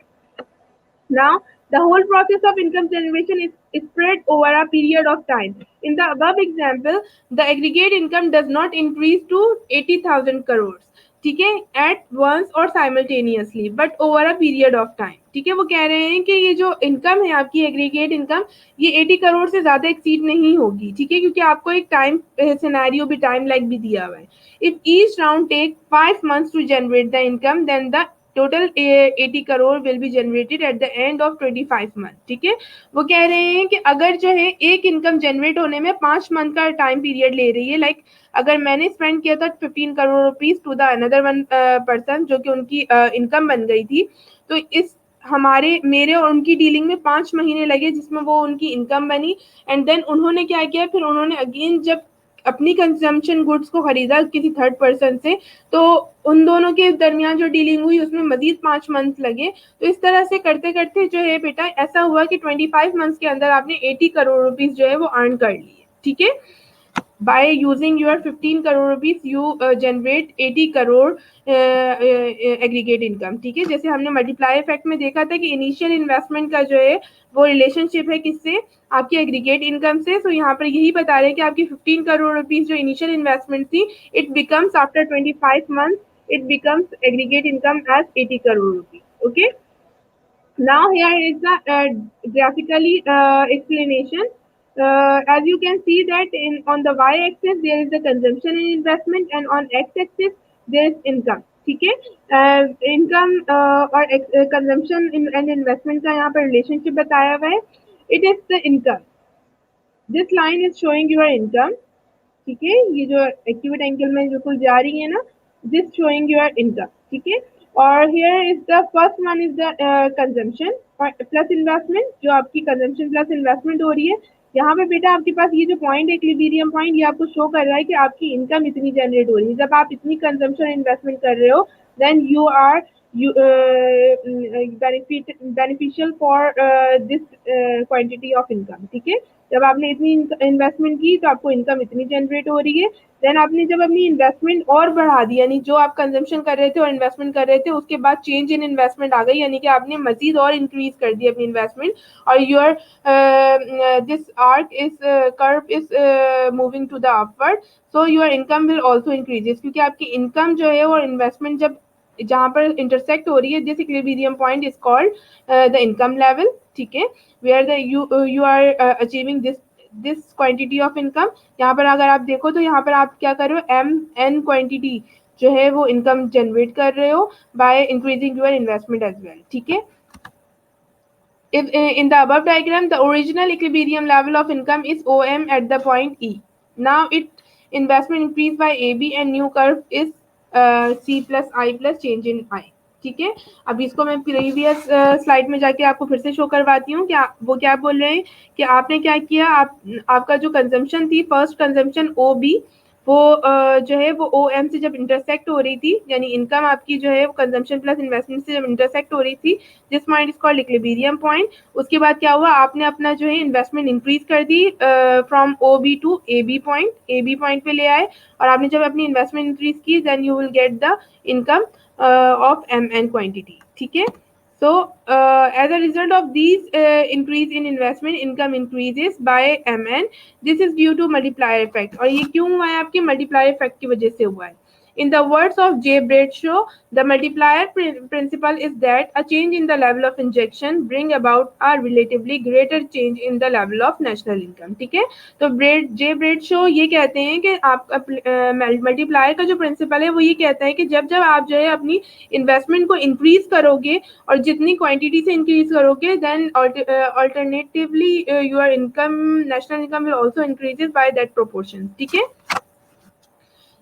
Now, the whole process of income generation is spread over a period of time. In the above example, the aggregate income does not increase to 80,000 crores, ठीक है, at once or simultaneously, but over a period of time. ठीक है, वो कह रहे हैं कि ये जो इनकम है आपकी एग्रीगेट इनकम, ये 80 करोड़ से ज्यादा एक्सीड नहीं होगी। ठीक है, क्योंकि आपको एक टाइम सिनेरियो भी, टाइम लाइक भी दिया हुआ है। If each round take 5 months to generate the income, then the total 80 crore will be generated at the end of 25 month. ठीक है, वो कह रहे हैं कि अगर जो है एक इनकम जनरेट होने में 5 मंथ का टाइम पीरियड ले रही है, लाइक अगर मैंने स्पेंड किया था 15 crore rupees to the another one person, जो कि उनकी इनकम बन गई थी, तो इस हमारे मेरे और उनकी डीलिंग में 5 महीने लगे जिसमें वो उनकी इनकम बनी। एंड देन उन्होंने क्या किया, फिर उन्होंने अगेन जब अपनी कंजम्पशन गुड्स को खरीदा किसी थर्ड पर्सन से, तो उन दोनों के दरमियान जो डीलिंग हुई उसमें मजीद 5 मंथ लगे। तो इस तरह से करते करते जो है बेटा ऐसा हुआ कि 25 मंथ्स के अंदर आपने 80 करोड़ रुपीज जो है वो अर्न कर लिए। ठीक है, by using your 15 crore rupees you generate 80 crore aggregate income. ठीक है, जैसे हमने मल्टीप्लाई इफेक्ट में देखा था कि इनिशियल इन्वेस्टमेंट का जो है वो रिलेशनशिप है किससे, आपकी एग्रीगेट इनकम से। तो यहाँ पर यही बता रहे हैं कि आपकी 15 करोड़ रुपीज जो इनिशियल इन्वेस्टमेंट थी, it becomes after 25 month, it becomes aggregate income as 80 crore rupees. Okay, now here is the graphically explanation. As you can see that on the y-axis there is the consumption and investment, and on x-axis there is income. ठीक है, इनकम और कंजम्पशन एंड इन्वेस्टमेंट का यहाँ पर रिलेशनशिप बताया हुआ है। It is the income, this line is showing your income. ठीक है, ये जो एक्यूट एंगल में बिल्कुल जा रही है ना, दिस शोइंग योर इनकम। ठीक है, और here is the first one is the consumption और प्लस इन्वेस्टमेंट, जो आपकी कंजम्पशन प्लस इन्वेस्टमेंट हो रही है। यहाँ पे बेटा आपके पास ये जो पॉइंट है इक्विलिब्रियम पॉइंट, ये आपको शो कर रहा है कि आपकी इनकम इतनी जनरेट हो रही है। जब आप इतनी कंजम्पशन इन्वेस्टमेंट कर रहे हो, then you are beneficial for this quantity of income. ठीक है, जब आपने इतनी इन्वेस्टमेंट की तो आपको इनकम इतनी जनरेट हो रही है। देन आपने जब अपनी इन्वेस्टमेंट और बढ़ा दी, यानी जो आप कंजम्पशन कर रहे थे और इन्वेस्टमेंट कर रहे थे उसके बाद चेंज इन इन्वेस्टमेंट आ गई, यानी कि आपने मजीद और इंक्रीज कर दी अपनी इन्वेस्टमेंट, और your this arc is curve is moving to the upward, so your income will also increases, क्योंकि आपकी इनकम जो है और इन्वेस्टमेंट जब जहाँ पर इंटरसेक्ट हो रही है, this equilibrium point is called the income level. ठीक है, where the you are achieving this quantity of income. यहाँ पर अगर आप देखो तो यहाँ पर आप क्या कर रहे हो, एम एन क्वांटिटी जो है वो इनकम जनरेट कर रहे हो by increasing your investment as well. ठीक है, if in the above diagram the original equilibrium level of income is OM at the point E. Now it investment increased by AB and new curve is C plus I plus change in I. ठीक है, अब इसको मैं प्रीवियस स्लाइड में जाके आपको फिर से शो करवाती हूँ। क्या वो क्या बोल रहे हैं कि आपने क्या किया, आपका जो कंजम्पशन थी, फर्स्ट कंजम्पशन ओ बी, वो जो है वो ओ एम से जब इंटरसेक्ट हो रही थी, यानी इनकम आपकी जो है वो कंजम्पशन प्लस इन्वेस्टमेंट से जब इंटरसेक्ट हो रही थी, this point is called equilibrium point. उसके बाद क्या हुआ, आपने अपना जो है इन्वेस्टमेंट इंक्रीज कर दी from O B to A B point पे ले आए, और आपने जब अपनी इन्वेस्टमेंट इंक्रीज की, then you will get the income of mn quantity. ठीक है, so as a result of these increase in investment, income increases by mn. This is due to multiplier effect, और ये क्यों हुआ है, आपके multiplier effect की वजह से हुआ है। In the words of J. Bradshaw, the multiplier principle is that a change in the level of injection bring about a relatively greater change in the level of national income. ठीक है, तो J. Bradshaw ये कहते हैं कि आप मल्टीप्लायर का जो प्रिंसिपल है वो ये कहता है कि जब जब आप जो है अपनी इन्वेस्टमेंट को इंक्रीज करोगे और जितनी क्वांटिटी से इंक्रीज करोगे, then alternatively your income, national income will also increases by that proportion. ठीक है,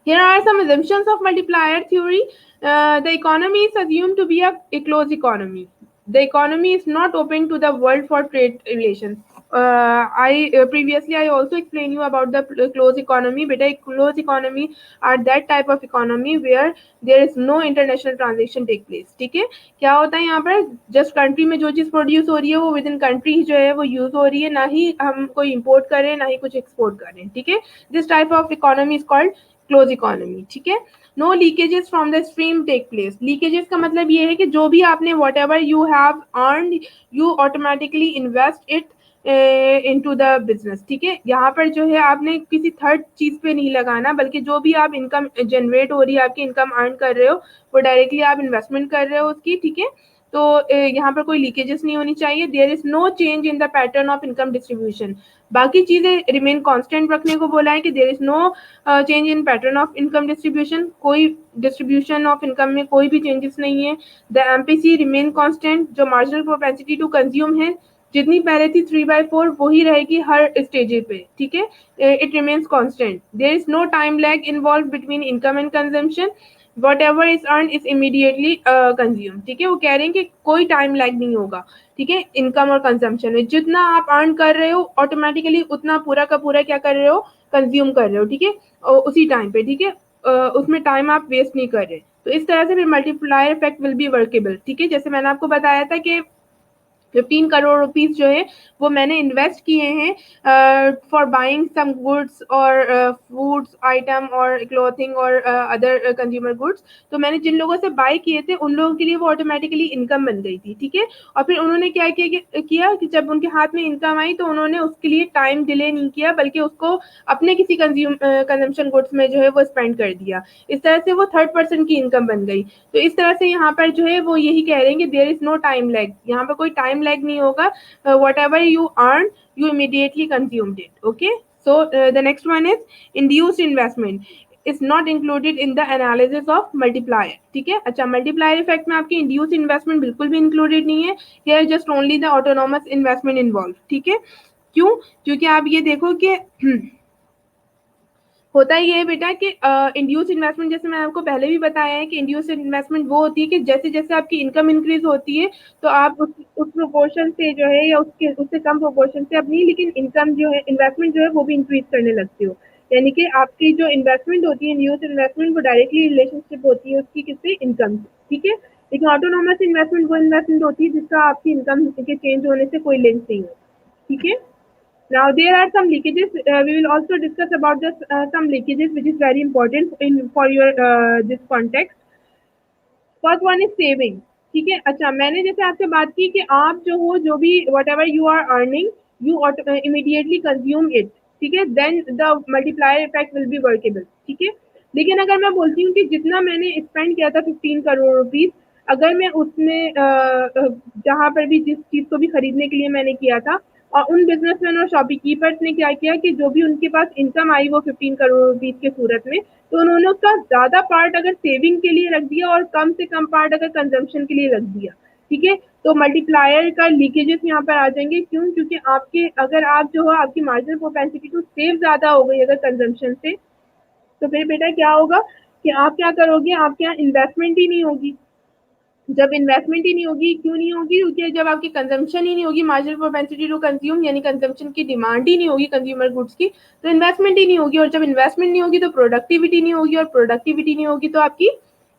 Here are some assumptions of multiplier theory. The economy is assumed to be a closed economy. The economy is not open to the world for trade relations. I previously I also explained you about the closed economy. But a closed economy are that type of economy where there is no international transaction take place. ठीक है, क्या होता है यहाँ पर, जस्ट कंट्री में जो चीज प्रोड्यूस हो रही है वो विद इन कंट्री जो है वो यूज हो रही है, ना ही हम कोई इम्पोर्ट करें ना ही कुछ एक्सपोर्ट करें. ठीक है, this type of economy is called close economy. ठीक है, no leakages from the stream take place. Leakages का मतलब ये है कि जो भी आपने whatever you have earned you automatically invest it into the business. ठीक है, यहाँ पर जो है आपने किसी थर्ड चीज पे नहीं लगाना, बल्कि जो भी आप इनकम जनरेट हो रही है, आपकी इनकम अर्न कर रहे हो, वो डायरेक्टली आप इन्वेस्टमेंट कर रहे हो उसकी. ठीक है, तो यहाँ पर कोई लीकेजेस नहीं होनी चाहिए. There is no change in the pattern of income distribution. बाकी चीजें रिमेन कांस्टेंट रखने को बोला है कि there is no change in pattern of income distribution. कोई डिस्ट्रीब्यूशन ऑफ इनकम में कोई भी चेंजेस नहीं है. The MPC remain constant. जो मार्जिनल प्रोपेंसिटी टू कंज्यूम है, जितनी पहले थी 3/4 वही रहेगी हर स्टेज पे. ठीक है, it remains constant. There is no time lag involve between income and consumption. Whatever is earn is immediately consume. ठीक है, वो कह रहे हैं कि कोई टाइम लैग नहीं होगा. ठीक है, इनकम और कंजम्पशन में जितना आप अर्न कर रहे हो ऑटोमेटिकली उतना पूरा का पूरा क्या कर रहे हो, कंज्यूम कर रहे हो. ठीक है, उसी टाइम पे. ठीक है, उसमें टाइम आप वेस्ट नहीं कर रहे. तो इस तरह से फिर multiplier effect will be workable. ठीक है, जैसे मैंने आपको बताया था कि 15 करोड़ रुपीज जो है वो मैंने इन्वेस्ट किए हैं फॉर बाइंग सम गुड्स और फूड्स आइटम और क्लोथिंग और अदर कंज्यूमर गुड्स. तो मैंने जिन लोगों से बाय किए थे उन लोगों के लिए वो ऑटोमेटिकली इनकम बन गई थी. ठीक है, और फिर उन्होंने क्या किया कि जब उनके हाथ में इनकम आई तो उन्होंने उसके लिए टाइम डिले नहीं किया, बल्कि उसको अपने किसी कंजम्पशन गुड्स में जो है वो स्पेंड कर दिया. इस तरह से वो थर्ड पर्सन की इनकम बन गई. तो इस तरह से यहाँ पर जो है वो यही कह रहे हैं कि there is no time lag. यहाँ पर कोई टाइम लैग नहीं होगा. Whatever you earn you immediately consumed it. Okay, so the next one is induced investment is not included in the analysis of multiplier. ठीक है, अच्छा, मल्टीप्लायर इफेक्ट में आपकी इंड्यूस इन्वेस्टमेंट बिल्कुल भी इंक्लूडेड नहीं है. Here just only the autonomous investment involve. ठीक है, क्यों? क्योंकि आप ये देखो कि होता ही है बेटा कि इंड्यूस इन्वेस्टमेंट, जैसे मैंने आपको पहले भी बताया है कि इंड्यूस इन्वेस्टमेंट वो होती है कि जैसे जैसे आपकी इनकम इंक्रीज होती है तो आप उस प्रोपोर्शन से जो है या उससे कम प्रोपोर्शन से अपनी लेकिन इनकम जो है इन्वेस्टमेंट जो है वो भी इंक्रीज करने लगती हो. यानी कि आपकी जो इन्वेस्टमेंट होती है इंड्यूस इन्वेस्टमेंट वो डायरेक्टली रिलेशनशिप होती है उसकी किससे, इनकम से. ठीक है, लेकिन ऑटोनोमस इन्वेस्टमेंट वो इन्वेस्टमेंट होती है जिसका आपकी इनकम के चेंज होने से कोई लिंक नहीं हो. ठीक है, now there are some leakages. We will also discuss about this some leakages which is very important in for your this context. First one is saving. ठीक है, अच्छा, मैंने जैसे आपसे बात की कि आप जो हो जो भी whatever you are earning you immediately consume it. ठीक है, then the multiplier effect will be workable. ठीक है, लेकिन अगर मैं बोलती हूँ कि जितना मैंने स्पेंड किया था 15 करोड़ रुपीज, अगर मैं उसमें जहाँ पर भी जिस चीज को भी खरीदने के लिए मैंने किया था, और उन बिजनेसमैन और शॉपकीपर्स ने क्या किया कि जो भी उनके पास इनकम आई वो 15 करोड़ रुपीज के सूरत में, तो उन्होंने उसका ज्यादा पार्ट अगर सेविंग के लिए रख दिया और कम से कम पार्ट अगर कंजम्पशन के लिए रख दिया. ठीक है, तो मल्टीप्लायर का लीकेजेस यहाँ पर आ जाएंगे. क्यों? क्योंकि आपके अगर आप जो है आपकी मार्जिनल प्रोपेंसिटी टू सेव ज्यादा हो गई अगर कंजम्पशन से, तो फिर बेटा क्या होगा कि आप क्या करोगे, आपके यहाँ इन्वेस्टमेंट ही नहीं होगी. जब इन्वेस्टमेंट ही नहीं होगी, क्यों नहीं होगी? क्योंकि जब आपकी कंजम्पशन ही नहीं होगी, मार्जिनल प्रोपेंसिटी टू कंज्यूम यानी कंजम्पशन की डिमांड ही नहीं होगी कंज्यूमर गुड्स की, तो इन्वेस्टमेंट ही नहीं होगी. और जब इन्वेस्टमेंट नहीं होगी तो प्रोडक्टिविटी नहीं होगी, और प्रोडक्टिविटी नहीं होगी तो आपकी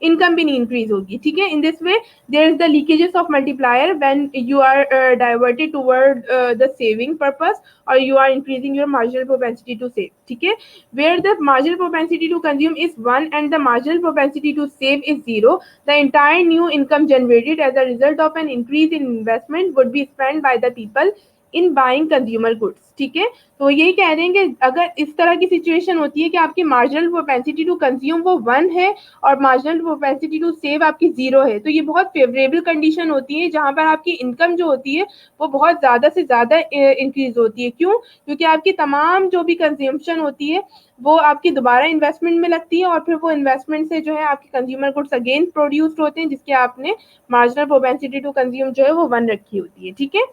इनकम भी नहीं इंक्रीज होगी. ठीक है, in this way there is the leakages of multiplier when you are diverted toward the saving purpose और you are increasing your marginal propensity to save. ठीक है, where the marginal propensity to consume is 1 and the marginal propensity to save is 0, the entire new income generated as a result of an increase in investment would be spent by the people in buying consumer goods. ठीक है, तो यही कह रहे हैं कि अगर इस तरह की सिचुएशन होती है कि आपकी मार्जिनल प्रोपेंसिटी टू कंज्यूम वो 1 है और मार्जिनल प्रोपेंसिटी टू सेव आपकी 0 है, तो ये बहुत फेवरेबल कंडीशन होती है जहां पर आपकी इनकम जो होती है वो बहुत ज्यादा से ज्यादा इंक्रीज होती है. क्यों? क्योंकि आपकी तमाम जो भी कंज्यूमशन होती है वो आपकी दोबारा इन्वेस्टमेंट में लगती है, और फिर वो इन्वेस्टमेंट से जो है आपके कंज्यूमर गुड्स अगेन प्रोड्यूस्ड होते हैं जिसके आपने मार्जिनल प्रोपेंसिटी टू कंज्यूम जो है वो 1 रखी होती है. ठीक है,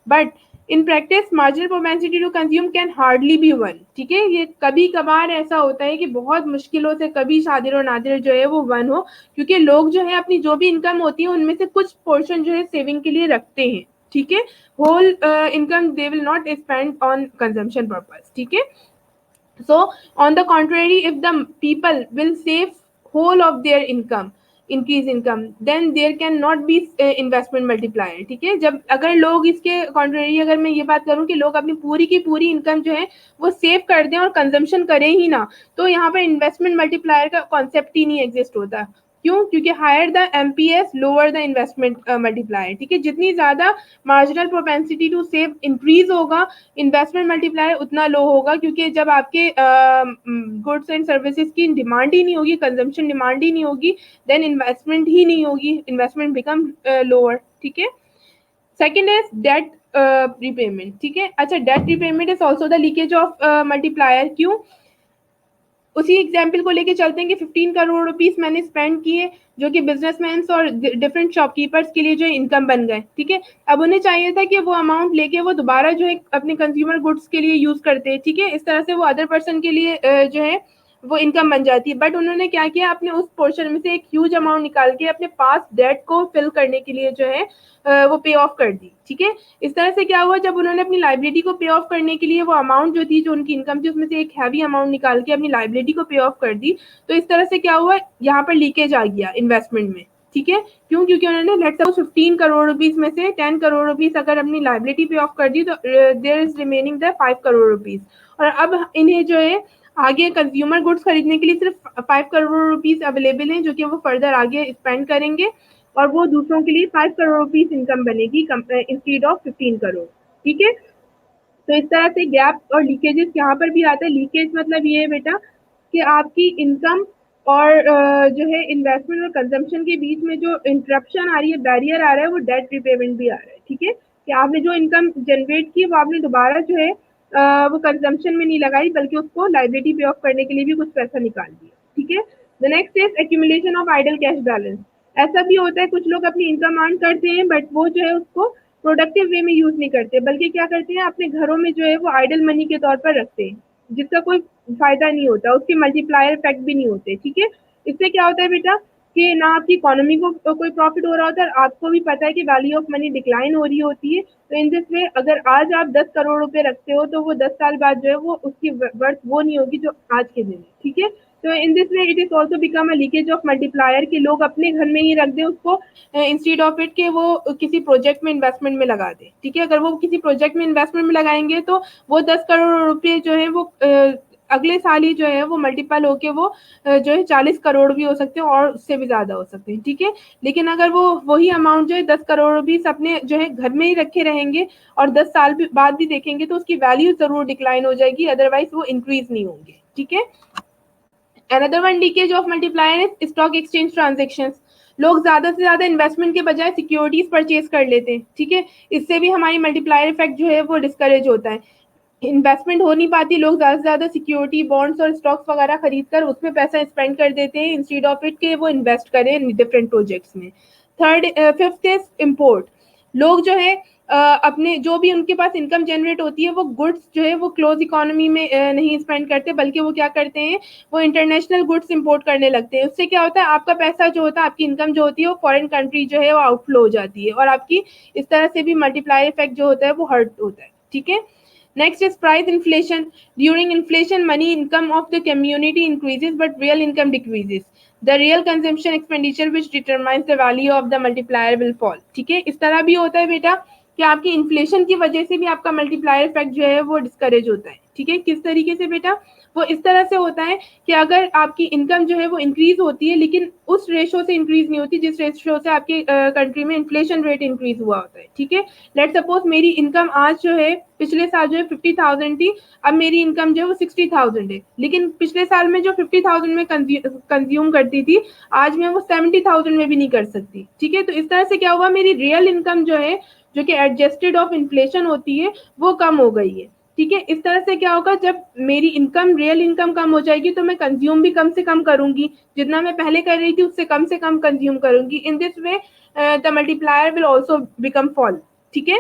but in practice marginal propensity to consume can hardly be one, ठीक है, ये कभी कभार ऐसा होता है कि बहुत मुश्किलों से कभी शादिर और नादिर जो है वो वन हो, क्योंकि लोग जो है अपनी जो भी इनकम होती है उनमें से कुछ पोर्शन जो है सेविंग के लिए रखते हैं, ठीक है, whole income they will not spend on consumption purpose, ठीक है। So, on the contrary, if the people will save whole of their income, increase income, then there can not be investment multiplier, ठीक है। जब अगर लोग इसके contrary, अगर मैं ये बात करूं कि लोग अपनी पूरी की पूरी इनकम जो है वो सेव कर दें और कंजम्पशन करें ही ना, तो यहाँ पर इन्वेस्टमेंट मल्टीप्लायर का कॉन्सेप्ट ही नहीं एग्जिस्ट होता। क्यों? क्योंकि higher the MPS lower the investment multiplier, ठीक है, जितनी ज्यादा marginal propensity to save increase होगा, इन्वेस्टमेंट मल्टीप्लायर उतना लो होगा, क्योंकि जब आपके गुड्स एंड सर्विसेज की डिमांड ही नहीं होगी, कंजम्पशन डिमांड ही नहीं होगी, देन इन्वेस्टमेंट ही नहीं होगी, इन्वेस्टमेंट बिकम लोअर, ठीक है। सेकेंड इज डेट रिपेमेंट, ठीक है। अच्छा, debt repayment is also the leakage of multiplier. क्यों? उसी एग्जाम्पल को लेके चलते हैं कि 15 करोड़ रुपीस मैंने स्पेंड किए, जो कि बिजनेसमैन और डिफरेंट शॉपकीपर्स के लिए जो इनकम बन गए, ठीक है। अब उन्हें चाहिए था कि वो अमाउंट लेके वो दोबारा जो है अपने कंज्यूमर गुड्स के लिए यूज करते हैं, ठीक है, इस तरह से वो अदर पर्सन के लिए जो है वो इनकम बन जाती है। बट उन्होंने क्या किया, अपने उस पोर्शन में से एक ह्यूज अमाउंट निकाल के अपने पास डेट को फिल करने के लिए जो है वो पे ऑफ कर दी, ठीक है। इस तरह से क्या हुआ, जब उन्होंने अपनी लाइबिलिटी को पे ऑफ करने के लिए वो अमाउंट जो थी, जो उनकी इनकम थी, उसमें से एक हैवी अमाउंट निकाल के अपनी लाइबिलिटी को पे ऑफ कर दी, तो इस तरह से क्या हुआ, यहाँ पर लीकेज आ गया इन्वेस्टमेंट में, ठीक है। क्यों? क्योंकि उन्होंने लेट्स सपोज 15 करोड़ रुपीस में से 10 करोड़ रुपीस अगर अपनी लाइबिलिटी पे ऑफ कर दी, तो there is remaining the 5 crore rupees, और अब इन्हें जो है आगे कंज्यूमर गुड्स खरीदने के लिए सिर्फ 5 करोड़ रुपीस अवेलेबल हैं, जो कि वो फर्दर आगे स्पेंड करेंगे, और वो दूसरों के लिए 5 करोड़ रुपीस इनकम बनेगी इंस्टीड ऑफ 15 करोड़, ठीक है। तो इस तरह से गैप और लीकेजेस यहाँ पर भी आता है। लीकेज मतलब ये है बेटा कि आपकी इनकम और जो है इन्वेस्टमेंट और कंजम्पशन के बीच में जो इंटरप्शन आ रही है, बैरियर आ रहा है, वो डेट रिपेमेंट भी आ रहा है, ठीक है, कि आपने जो इनकम जनरेट की वो आपने दोबारा जो है वो कंजम्पशन में नहीं लगाई, बल्कि उसको लाइबिलिटी पे ऑफ करने के लिए भी कुछ पैसा निकाल दिया, ठीक है। The next is accumulation of idle cash balance. ऐसा भी होता है, कुछ लोग अपनी इनकम अर्न करते हैं, बट वो जो है उसको प्रोडक्टिव वे में यूज नहीं करते, बल्कि क्या करते हैं, अपने घरों में जो है वो आइडल मनी के तौर पर रखते हैं, जिसका कोई फायदा नहीं होता, उसके मल्टीप्लायर इफेक्ट भी नहीं होते, ठीक है। इससे क्या होता है बेटा कि ना आपकी इकोनॉमी को कोई प्रॉफिट हो रहा होता है, आपको भी पता है कि वैल्यू ऑफ मनी डिक्लाइन हो रही होती है। तो इन दिस वे अगर आज आप 10 करोड़ रुपए रखते हो, तो वो 10 साल बाद जो है वो उसकी वर्थ वो नहीं होगी जो आज के दिन है, ठीक है। तो in this way it is also become a leakage of multiplier, कि लोग अपने घर में ही रख दे उसको, इंस्टीड ऑफ इट के वो किसी प्रोजेक्ट में इन्वेस्टमेंट में लगा दे, ठीक है। अगर वो किसी प्रोजेक्ट में इन्वेस्टमेंट में लगाएंगे, तो वो 10 करोड़ रुपए जो है वो अगले साल ही जो है वो मल्टीपल होके वो जो है 40 करोड़ भी हो सकते हैं, और उससे भी ज्यादा हो सकते हैं, ठीक है। लेकिन अगर वो वही अमाउंट जो है 10 करोड़ रुपीस अपने जो है घर में ही रखे रहेंगे, और 10 साल बाद भी देखेंगे, तो उसकी वैल्यू जरूर डिक्लाइन हो जाएगी, अदरवाइज वो इंक्रीज नहीं होंगे, ठीक है। Another one leakage of multiplier is stock exchange transactions. लोग ज्यादा से ज्यादा इन्वेस्टमेंट के बजाय सिक्योरिटीज परचेज कर लेते हैं, ठीक है। इससे भी हमारी मल्टीप्लायर इफेक्ट जो है वो डिस्करेज होता है, इन्वेस्टमेंट हो नहीं पाती, लोग ज्यादा से ज्यादा सिक्योरिटी बॉन्ड्स और स्टॉक्स वगैरह खरीद कर उसमें पैसा स्पेंड कर देते हैं, इंस्टीड ऑफ इट के वो इन्वेस्ट करें डिफरेंट प्रोजेक्ट्स में। Fifth is import. लोग जो है अपने जो भी उनके पास इनकम जनरेट होती है, वो गुड्स जो है वो क्लोज इकोनॉमी में नहीं स्पेंड करते, बल्कि वो क्या करते हैं, वो इंटरनेशनल गुड्स इंपोर्ट करने लगते हैं। उससे क्या होता है, आपका पैसा जो होता है, आपकी इनकम जो होती है, वो फॉरेन कंट्री जो है वो आउटफ्लो हो जाती है, और आपकी इस तरह से भी मल्टीप्लायर इफेक्ट जो होता है वो हर्ट होता है, ठीक है। Next is price inflation. During inflation, money income of the community increases, but real income decreases. The real consumption expenditure which determines the value of the multiplier will fall. ठीक है, इस तरह भी होता है बेटा कि आपकी इन्फ्लेशन की वजह से भी आपका मल्टीप्लायर इफेक्ट जो है वो डिस्करेज होता है, ठीक है। किस तरीके से बेटा? वो इस तरह से होता है कि अगर आपकी इनकम जो है वो इंक्रीज होती है, लेकिन उस रेशो से इंक्रीज नहीं होती जिस रेशो से आपके कंट्री में इन्फ्लेशन रेट इंक्रीज हुआ होता है, ठीक है। लेट सपोज मेरी इनकम आज जो है, पिछले साल जो है 50,000 थी, अब मेरी इनकम जो है वो 60,000 है, लेकिन पिछले साल में जो 50,000 में कंज्यूम करती थी, आज मैं वो 70,000 में भी नहीं कर सकती, ठीक है। तो इस तरह से क्या हुआ, मेरी रियल इनकम जो है, जो कि एडजस्टेड ऑफ इन्फ्लेशन होती है, वो कम हो गई है, ठीक है। इस तरह से क्या होगा, जब मेरी इनकम रियल इनकम कम हो जाएगी, तो मैं कंज्यूम भी कम से कम करूंगी, जितना मैं पहले कर रही थी उससे कम से कम कंज्यूम करूंगी। इन this way the multiplier will also become fall, ठीक है।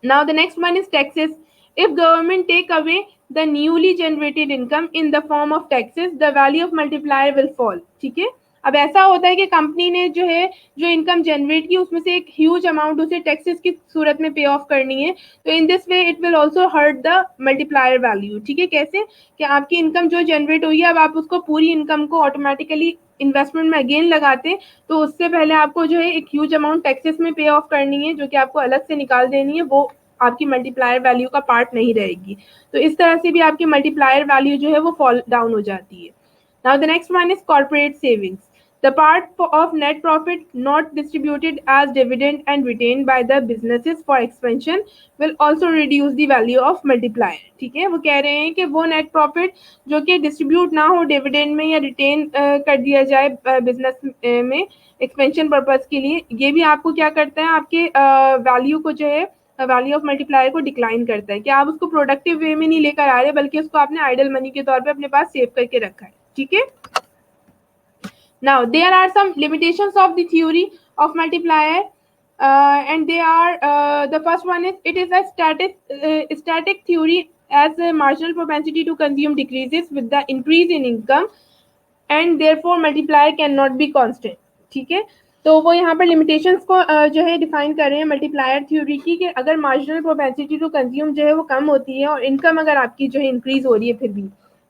Now the next one is taxes. If government take away the newly generated income in the form of taxes, the value of multiplier will fall. ठीक है, अब ऐसा होता है कि कंपनी ने जो है जो इनकम जनरेट की उसमें से एक ह्यूज अमाउंट उसे टैक्सेस की सूरत में पे ऑफ करनी है, तो in this way it will also hurt the multiplier value. ठीक है, कैसे कि आपकी इनकम जो जनरेट हुई है अब आप उसको पूरी इनकम को ऑटोमेटिकली इन्वेस्टमेंट में अगेन लगाते हैं, तो उससे पहले आपको जो है एक ह्यूज अमाउंट टैक्सेस में पे ऑफ करनी है जो कि आपको अलग से निकाल देनी है, वो आपकी मल्टीप्लायर वैल्यू का पार्ट नहीं रहेगी. तो इस तरह से भी आपकी मल्टीप्लायर वैल्यू जो है वो फॉल डाउन हो जाती है. Now the next one is corporate savings. The part of net profit not distributed as dividend and retained by the businesses for expansion will also reduce the value of multiplier. ठीक है, वो कह रहे हैं कि वो नेट प्रॉफिट जो कि डिस्ट्रीब्यूट ना हो डिविडेंड में या रिटेन कर दिया जाए बिजनेस में एक्सपेंशन पर्पज के लिए, ये भी आपको क्या करता है आपके वैल्यू को जो है वैल्यू ऑफ मल्टीप्लायर को डिक्लाइन करता है कि आप उसको प्रोडक्टिव वे में नहीं लेकर आ रहे बल्कि उसको आपने आइडल मनी के तौर पे अपने पास सेव करके रखा है. ठीक है, now there are some limitations of the theory of multiplier, and they are the first one is it is a static theory as the marginal propensity to consume decreases with the increase in income and therefore multiplier cannot be constant. ठीक है, तो वो यहाँ पर लिमिटेशंस को जो है डिफाइन कर रहे हैं मल्टीप्लायर थ्योरी की कि अगर मार्जिनल प्रोपेंसिटी टू कंज्यूम जो है वो कम होती है और इनकम अगर आपकी जो है इंक्रीज हो रही है फिर भी,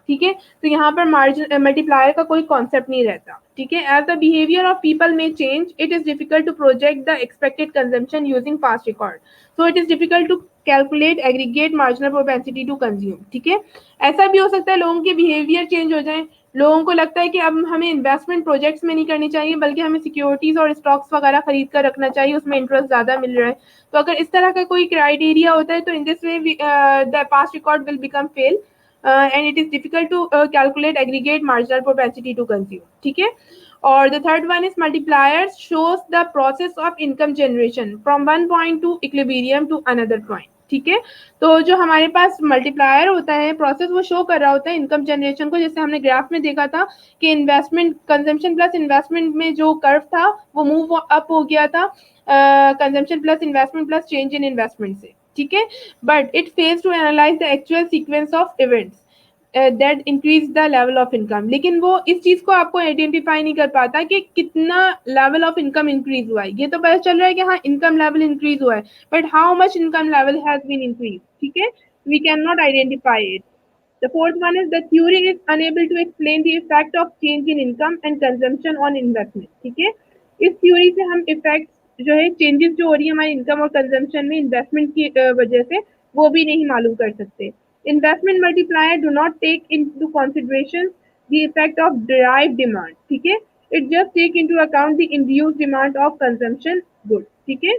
ठीक है, तो यहाँ पर मार्जिन मल्टीप्लायर का कोई कॉन्सेप्ट नहीं रहता. ठीक है, as the behaviour of people में change it is difficult to project the expected consumption using past record, so it is difficult to calculate aggregate marginal propensity to consume. ठीक है, ऐसा भी हो सकता है लोगों के बिहेवियर चेंज हो जाए, लोगों को लगता है कि अब हमें इन्वेस्टमेंट प्रोजेक्ट्स में नहीं करनी चाहिए बल्कि हमें सिक्योरिटीज और स्टॉक्स वगैरह खरीद कर रखना चाहिए, उसमें इंटरेस्ट ज्यादा मिल रहा है. तो अगर इस तरह का कोई क्राइटेरिया होता है तो in this way the past record will become fail and it is difficult to calculate aggregate marginal propensity to consume. ठीक है, और the third one is multipliers shows the process of income generation from one point to equilibrium to another point. ठीक है, तो जो हमारे पास मल्टीप्लायर होता है प्रोसेस वो शो कर रहा होता है इनकम जनरेशन को, जैसे हमने ग्राफ में देखा था कि इन्वेस्टमेंट कंजम्पशन प्लस इन्वेस्टमेंट में जो कर्व था वो मूव अप हो गया था consumption plus investment plus change in investment से. ठीक है, but it fails to analyse the actual sequence of events that increase the level of income. लेकिन वो इस चीज को आपको आइडेंटिफाई नहीं कर पाता कि कितना लेवल ऑफ इनकम इंक्रीज हुआ है. ये तो पता चल रहा है कि हाँ इनकम लेवल इंक्रीज हुआ है, but how much income level has been increase. ठीक है, we can not identify it. The fourth one is the theory is unable to explain the effect of change in income and consumption on investment. ठीक है, इस थ्योरी से हम इफेक्ट जो है चेंजेस जो हो रही है हमारी इनकम और कंजम्पशन में इन्वेस्टमेंट की वजह से वो भी नहीं मालूम कर सकते. Investment multiplier do not take into consideration the effect of derive demand. ठीक है, it just take into account the induced demand of consumption good. ठीक है,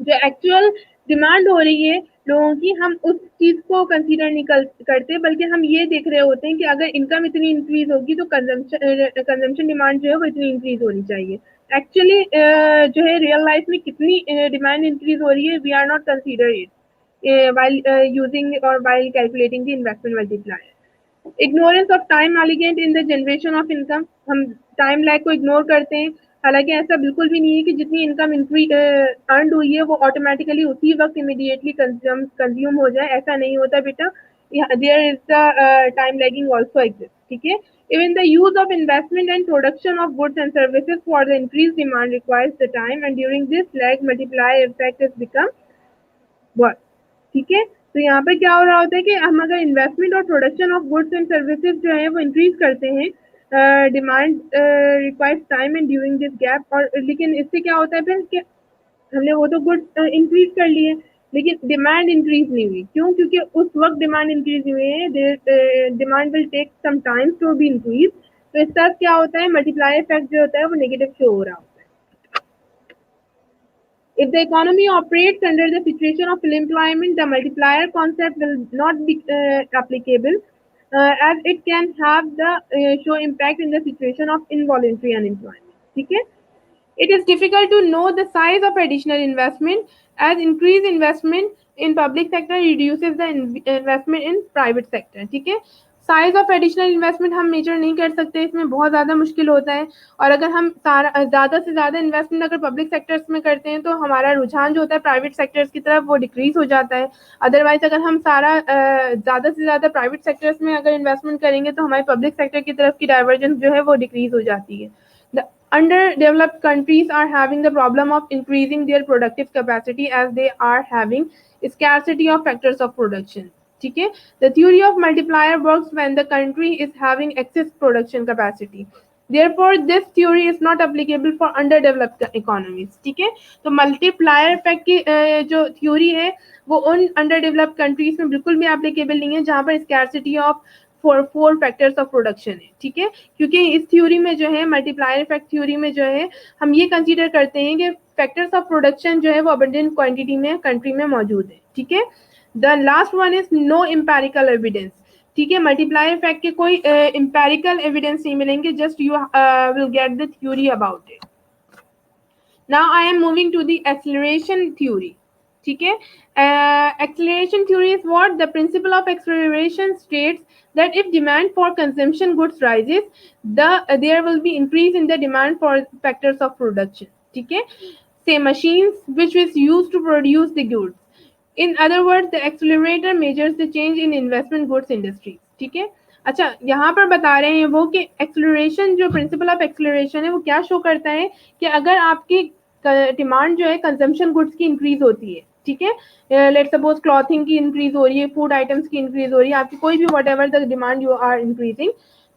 जो एक्चुअल डिमांड हो रही है लोगों की हम उस चीज को कंसीडर नहीं करते बल्कि हम ये देख रहे होते हैं कि अगर इनकम इतनी इंक्रीज होगी तो कंजम्पशन डिमांड जो है वो इतनी इंक्रीज होनी चाहिए. एक्चुअली जो है रियल लाइफ में कितनी डिमांड इंक्रीज हो रही है we are not consider it while using or while calculating the investment multiplier. Ignorance of time elegant in the generation of income, हम टाइम लैग को इग्नोर करते हैं. हालांकि ऐसा बिल्कुल भी नहीं है कि जितनी इनकम अर्न हुई है वो ऑटोमेटिकली उसी वक्त इमीडिएटली कंज्यूम हो जाए, ऐसा नहीं होता बेटा. There is the time lagging also exist. ठीक है, even the use of investment and production of goods and services for the increased demand requires the time and during this lag multiplier effect has become worse. ठीक है, तो यहाँ पर क्या हो रहा होता है कि हम अगर इन्वेस्टमेंट और production of goods and services जो है वो इंक्रीज करते हैं demand requires time and during this gap, और लेकिन इससे क्या होता है फिर कि हमने वो तो गुड्स इंक्रीज कर लिए लेकिन डिमांड इंक्रीज नहीं हुई. क्यों? क्योंकि उस वक्त डिमांड इंक्रीज हुई है, demand will take some time to be increase. तो इस तरह क्या होता है मल्टीप्लाई इफेक्ट जो होता है वो नेगेटिव शो हो रहा होता है. If the economy operates under the situation of full employment, the multiplier concept will not be applicable as it can have the show impact in the situation of involuntary unemployment. ठीक है, it is difficult to know the size of additional investment as increased investment in public sector reduces the investment in private sector. ठीक है, साइज ऑफ एडिशनल इन्वेस्टमेंट हम मेजर नहीं कर सकते, इसमें बहुत ज़्यादा मुश्किल होता है। और अगर हम ज़्यादा से ज़्यादा इन्वेस्टमेंट अगर पब्लिक सेक्टर्स में करते हैं तो हमारा रुझान जो होता है प्राइवेट सेक्टर्स की तरफ वो डिक्रीज हो जाता है। अदरवाइज अगर हम ज़्यादा से ज़्यादा प्राइवेट सेक्टर्स में अगर इन्वेस्टमेंट करेंगे तो हमारी पब्लिक सेक्टर की तरफ की डाइवर्जेंस जो है वो डिक्रीज हो जाती है। The underdeveloped countries are having the problem of increasing their productive capacity as they are having scarcity of factors of production. ठीक है, the theory of multiplier works when the country is having excess production capacity. Therefore, this theory is not applicable for underdeveloped economies. ठीक है, तो मल्टीप्लायर इफेक्ट की जो थ्योरी है वो उन अंडरडेवलप्ड कंट्रीज में बिल्कुल भी एप्लीकेबल नहीं है जहां पर scarcity of four factors of production है। ठीक है, क्योंकि इस थ्योरी में जो है मल्टीप्लायर इफेक्ट थ्योरी में जो है हम ये कंसीडर करते हैं कि फैक्टर्स ऑफ प्रोडक्शन जो है वो अबंडेंट क्वांटिटी में कंट्री में मौजूद है। ठीक है, the last one is no empirical evidence. ठीक है, मल्टीप्लायर इफेक्ट के कोई एम्पेरिकल एविडेंस नहीं मिलेंगे, just you will get the theory about it. Now I am moving to the acceleration theory. ठीक है, acceleration theory is what? The principle of acceleration states that if demand for consumption goods rises, there will be increase in the demand for factors of production. ठीक है, say machines which is used to produce the goods. In other words, the accelerator measures the change in investment goods industry. ठीक है, अच्छा यहाँ पर बता रहे हैं वो कि एक्सलरेशन जो प्रिंसिपल ऑफ एक्सलरेशन है वो क्या शो करता है कि अगर आपकी डिमांड जो है कंजम्पशन गुड्स की इंक्रीज होती है, ठीक है, लेट्स सपोज क्लॉथिंग की इंक्रीज हो रही है, फूड आइटम्स की इंक्रीज हो रही है, आपकी कोई भी whatever the demand you are increasing,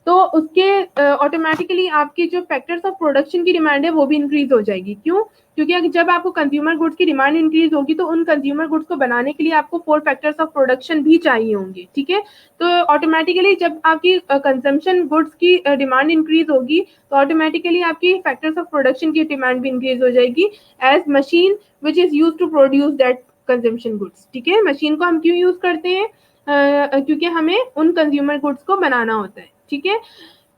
तो उसके ऑटोमेटिकली आपकी जो फैक्टर्स ऑफ प्रोडक्शन की डिमांड है वो भी इंक्रीज हो जाएगी। क्यों? क्योंकि जब आपको कंज्यूमर गुड्स की डिमांड इंक्रीज होगी तो उन कंज्यूमर गुड्स को बनाने के लिए आपको 4 फैक्टर्स ऑफ प्रोडक्शन भी चाहिए होंगे। ठीक है, तो ऑटोमेटिकली जब आपकी कंजम्पशन गुड्स की डिमांड इंक्रीज होगी तो ऑटोमेटिकली आपकी फैक्टर्स ऑफ प्रोडक्शन की डिमांड भी इंक्रीज हो जाएगी as machine which is use to produce that consumption goods. ठीक है, मशीन को हम क्यों यूज करते हैं? क्योंकि हमें उन कंज्यूमर गुड्स को बनाना होता है। ठीक है,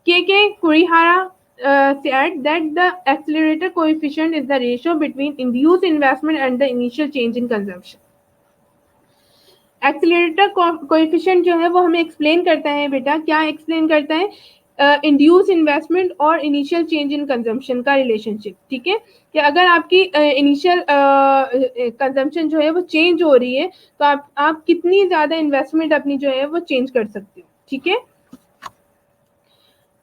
के कुरिहारा said that the accelerator coefficient is the ratio between induced investment and the initial change in consumption. Accelerator coefficient जो है वो हमें एक्सप्लेन करता है बेटा, क्या एक्सप्लेन करता है? इंड्यूस इन्वेस्टमेंट और इनिशियल चेंज इन कंजम्पशन का रिलेशनशिप। ठीक है, कि अगर आपकी इनिशियल कंजम्पशन जो है वो चेंज हो रही है तो आप कितनी ज्यादा इन्वेस्टमेंट अपनी जो है वो चेंज कर सकते हो। ठीक है,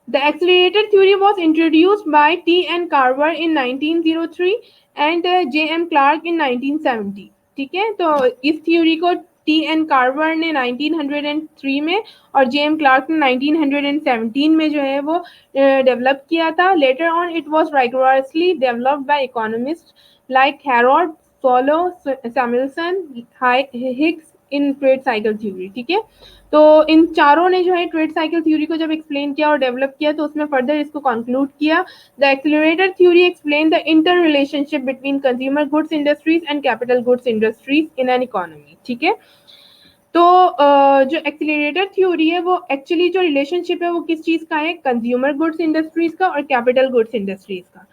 The accelerator theory was introduced by T.N. Carver in 1903 and J.M. Clark in 1970. ठीक है, तो इस थ्योरी को T.N. कार्वर ने 1903 में और J.M. क्लार्क ने 1917 में जो है वो डेवलप किया था। Later on it was rigorously developed by economists like Harrod, Swallow, Samuelson, Hicks in trade cycle theory. ठीक है, तो इन चारों ने जो है ट्रेड साइकिल थ्योरी को जब एक्सप्लेन किया और डेवलप किया तो उसमें फर्दर इसको कंक्लूड किया। The accelerator theory explain the inter relationship between consumer goods industries and capital goods industries in an economy. ठीक है, तो जो एक्सीलरेटर थ्योरी है वो एक्चुअली जो रिलेशनशिप है वो किस चीज का है? कंज्यूमर गुड्स इंडस्ट्रीज का और कैपिटल गुड्स इंडस्ट्रीज का।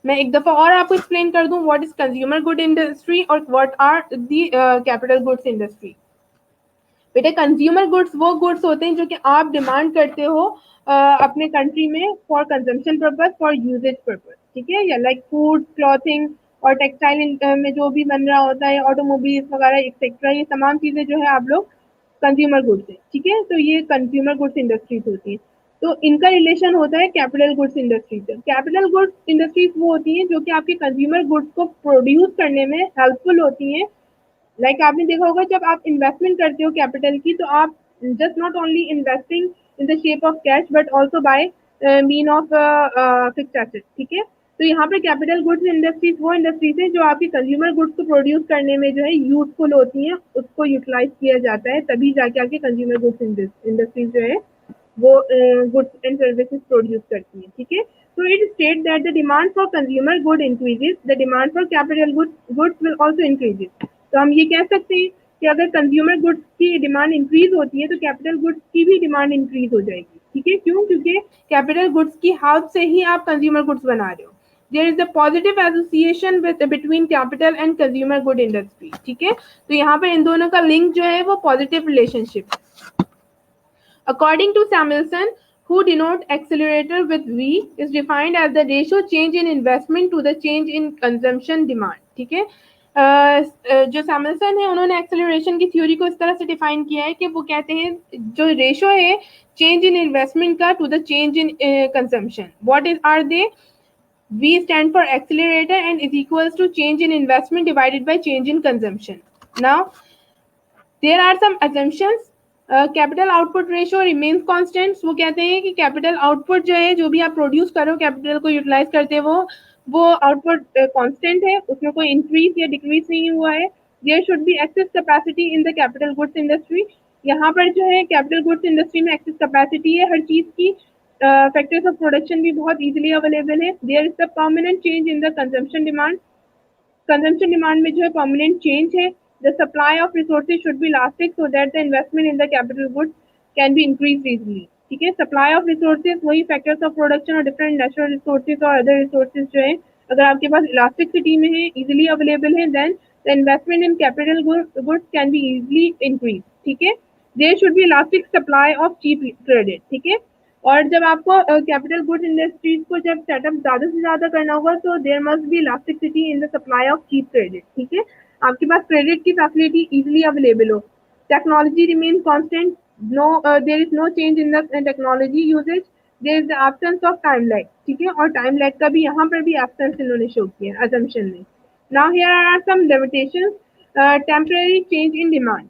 मैं एक दफा और आपको एक्सप्लेन कर दूं what is consumer good industry और what are the capital goods industry. बेटे कंज्यूमर गुड्स वो गुड्स होते हैं जो कि आप डिमांड करते हो अपने कंट्री में for consumption purpose, for uses purpose. ठीक है, या लाइक फूड, क्लॉथिंग और टेक्सटाइल में जो भी बन रहा होता है, ऑटोमोबाइल्स वगैरह एक्सेट्रा, ये तमाम चीजें जो है आप लोग कंज्यूमर गुड्स है। ठीक है, तो ये कंज्यूमर गुड्स इंडस्ट्रीज होती है। तो इनका रिलेशन होता है कैपिटल गुड्स इंडस्ट्री से। कैपिटल गुड्स इंडस्ट्रीज वो होती हैं जो कि आपके कंज्यूमर गुड्स को प्रोड्यूस करने में हेल्पफुल होती हैं। लाइक आपने देखा होगा जब आप इन्वेस्टमेंट करते हो कैपिटल की तो आप just not only investing in the shape of cash but also by mean of fixed asset. ठीक है, तो यहाँ पे कैपिटल गुड्स इंडस्ट्रीज वो इंडस्ट्रीज है जो आपकी कंज्यूमर गुड्स को प्रोड्यूस करने में जो है यूजफुल होती हैं, उसको यूटिलाइज किया जाता है, तभी जाके आपके कंज्यूमर गुड्स इंडस्ट्रीज जो है वो गुड्स एंड सर्विसेज प्रोड्यूस करती हैं। ठीक है, so it states that the demand for consumer good increases, the demand for capital goods will also increases. तो हम ये कह सकते हैं कि अगर कंज्यूमर गुड्स की डिमांड इंक्रीज होती है तो कैपिटल गुड्स की भी डिमांड इंक्रीज हो जाएगी। ठीक है, क्यों? क्योंकि कैपिटल गुड्स की हेल्प से ही आप कंज्यूमर गुड्स बना रहे हो। There is a positive association between capital and consumer good industry. ठीक है, तो यहाँ पर इन दोनों का लिंक जो है वो positive relationship. According to Samuelson, who denote accelerator with V, is defined as the ratio change in investment to the change in consumption demand. ठीक है, जो सैमुअलसन है उन्होंने एक्सेलरेशन की थ्योरी को इस तरह से डिफाइन किया है कि वो कहते हैं जो रेशो है चेंज इन इन्वेस्टमेंट का to the change in consumption. What is are they? V stand for accelerator and is equals to change in investment divided by change in consumption. Now, there are some assumptions. Capital output ratio remains constant. वो कहते हैं कि कैपिटल आउटपुट जो है, जो भी आप प्रोड्यूस करो, कैपिटल को यूटिलाइज करते हो, वो आउटपुट कांस्टेंट है, उसमें कोई इंक्रीज या डिक्रीज नहीं हुआ है. There should be excess capacity in the capital goods industry. यहाँ पर जो है कैपिटल गुड्स इंडस्ट्री में एक्सेस कैपेसिटी है हर चीज की. फैक्टर्स ऑफ प्रोडक्शन भी बहुत इजीली अवेलेबल है. There is the permanent change in the consumption demand. Consumption demand में जो है परमानेंट चेंज है. The supply of resources should be elastic so that the investment in the capital goods can be increased easily. ठीक है, सप्लाई ऑफ रिसोर्सेज वही फैक्टर्स ऑफ प्रोडक्शन और डिफरेंट नेचुरल रिसोर्सेज और अदर रिसोर्सेज जो है अगर आपके पास इलास्टिसिटी में है, इजीली अवेलेबल है, then the investment in capital goods can be easily increase. ठीक है, there should be elastic supply of cheap credit. ठीक है, और जब आपको कैपिटल गुड्स इंडस्ट्रीज को जब सेटअप ज़्यादा से ज़्यादा करना होगा तो there must be elasticity in the supply of cheap credit. ठीक है, आपके पास क्रेडिट की फैसिलिटी इजीली अवेलेबल हो. Technology remain constant. No, there is no change in the technology uses. There is the absence of time lag. ठीक है, और टाइम लैग का भी यहाँ पर भी एब्सेंस इन्होंने शो किया असम्पशन में. Now here are some limitations. Temporary change in demand.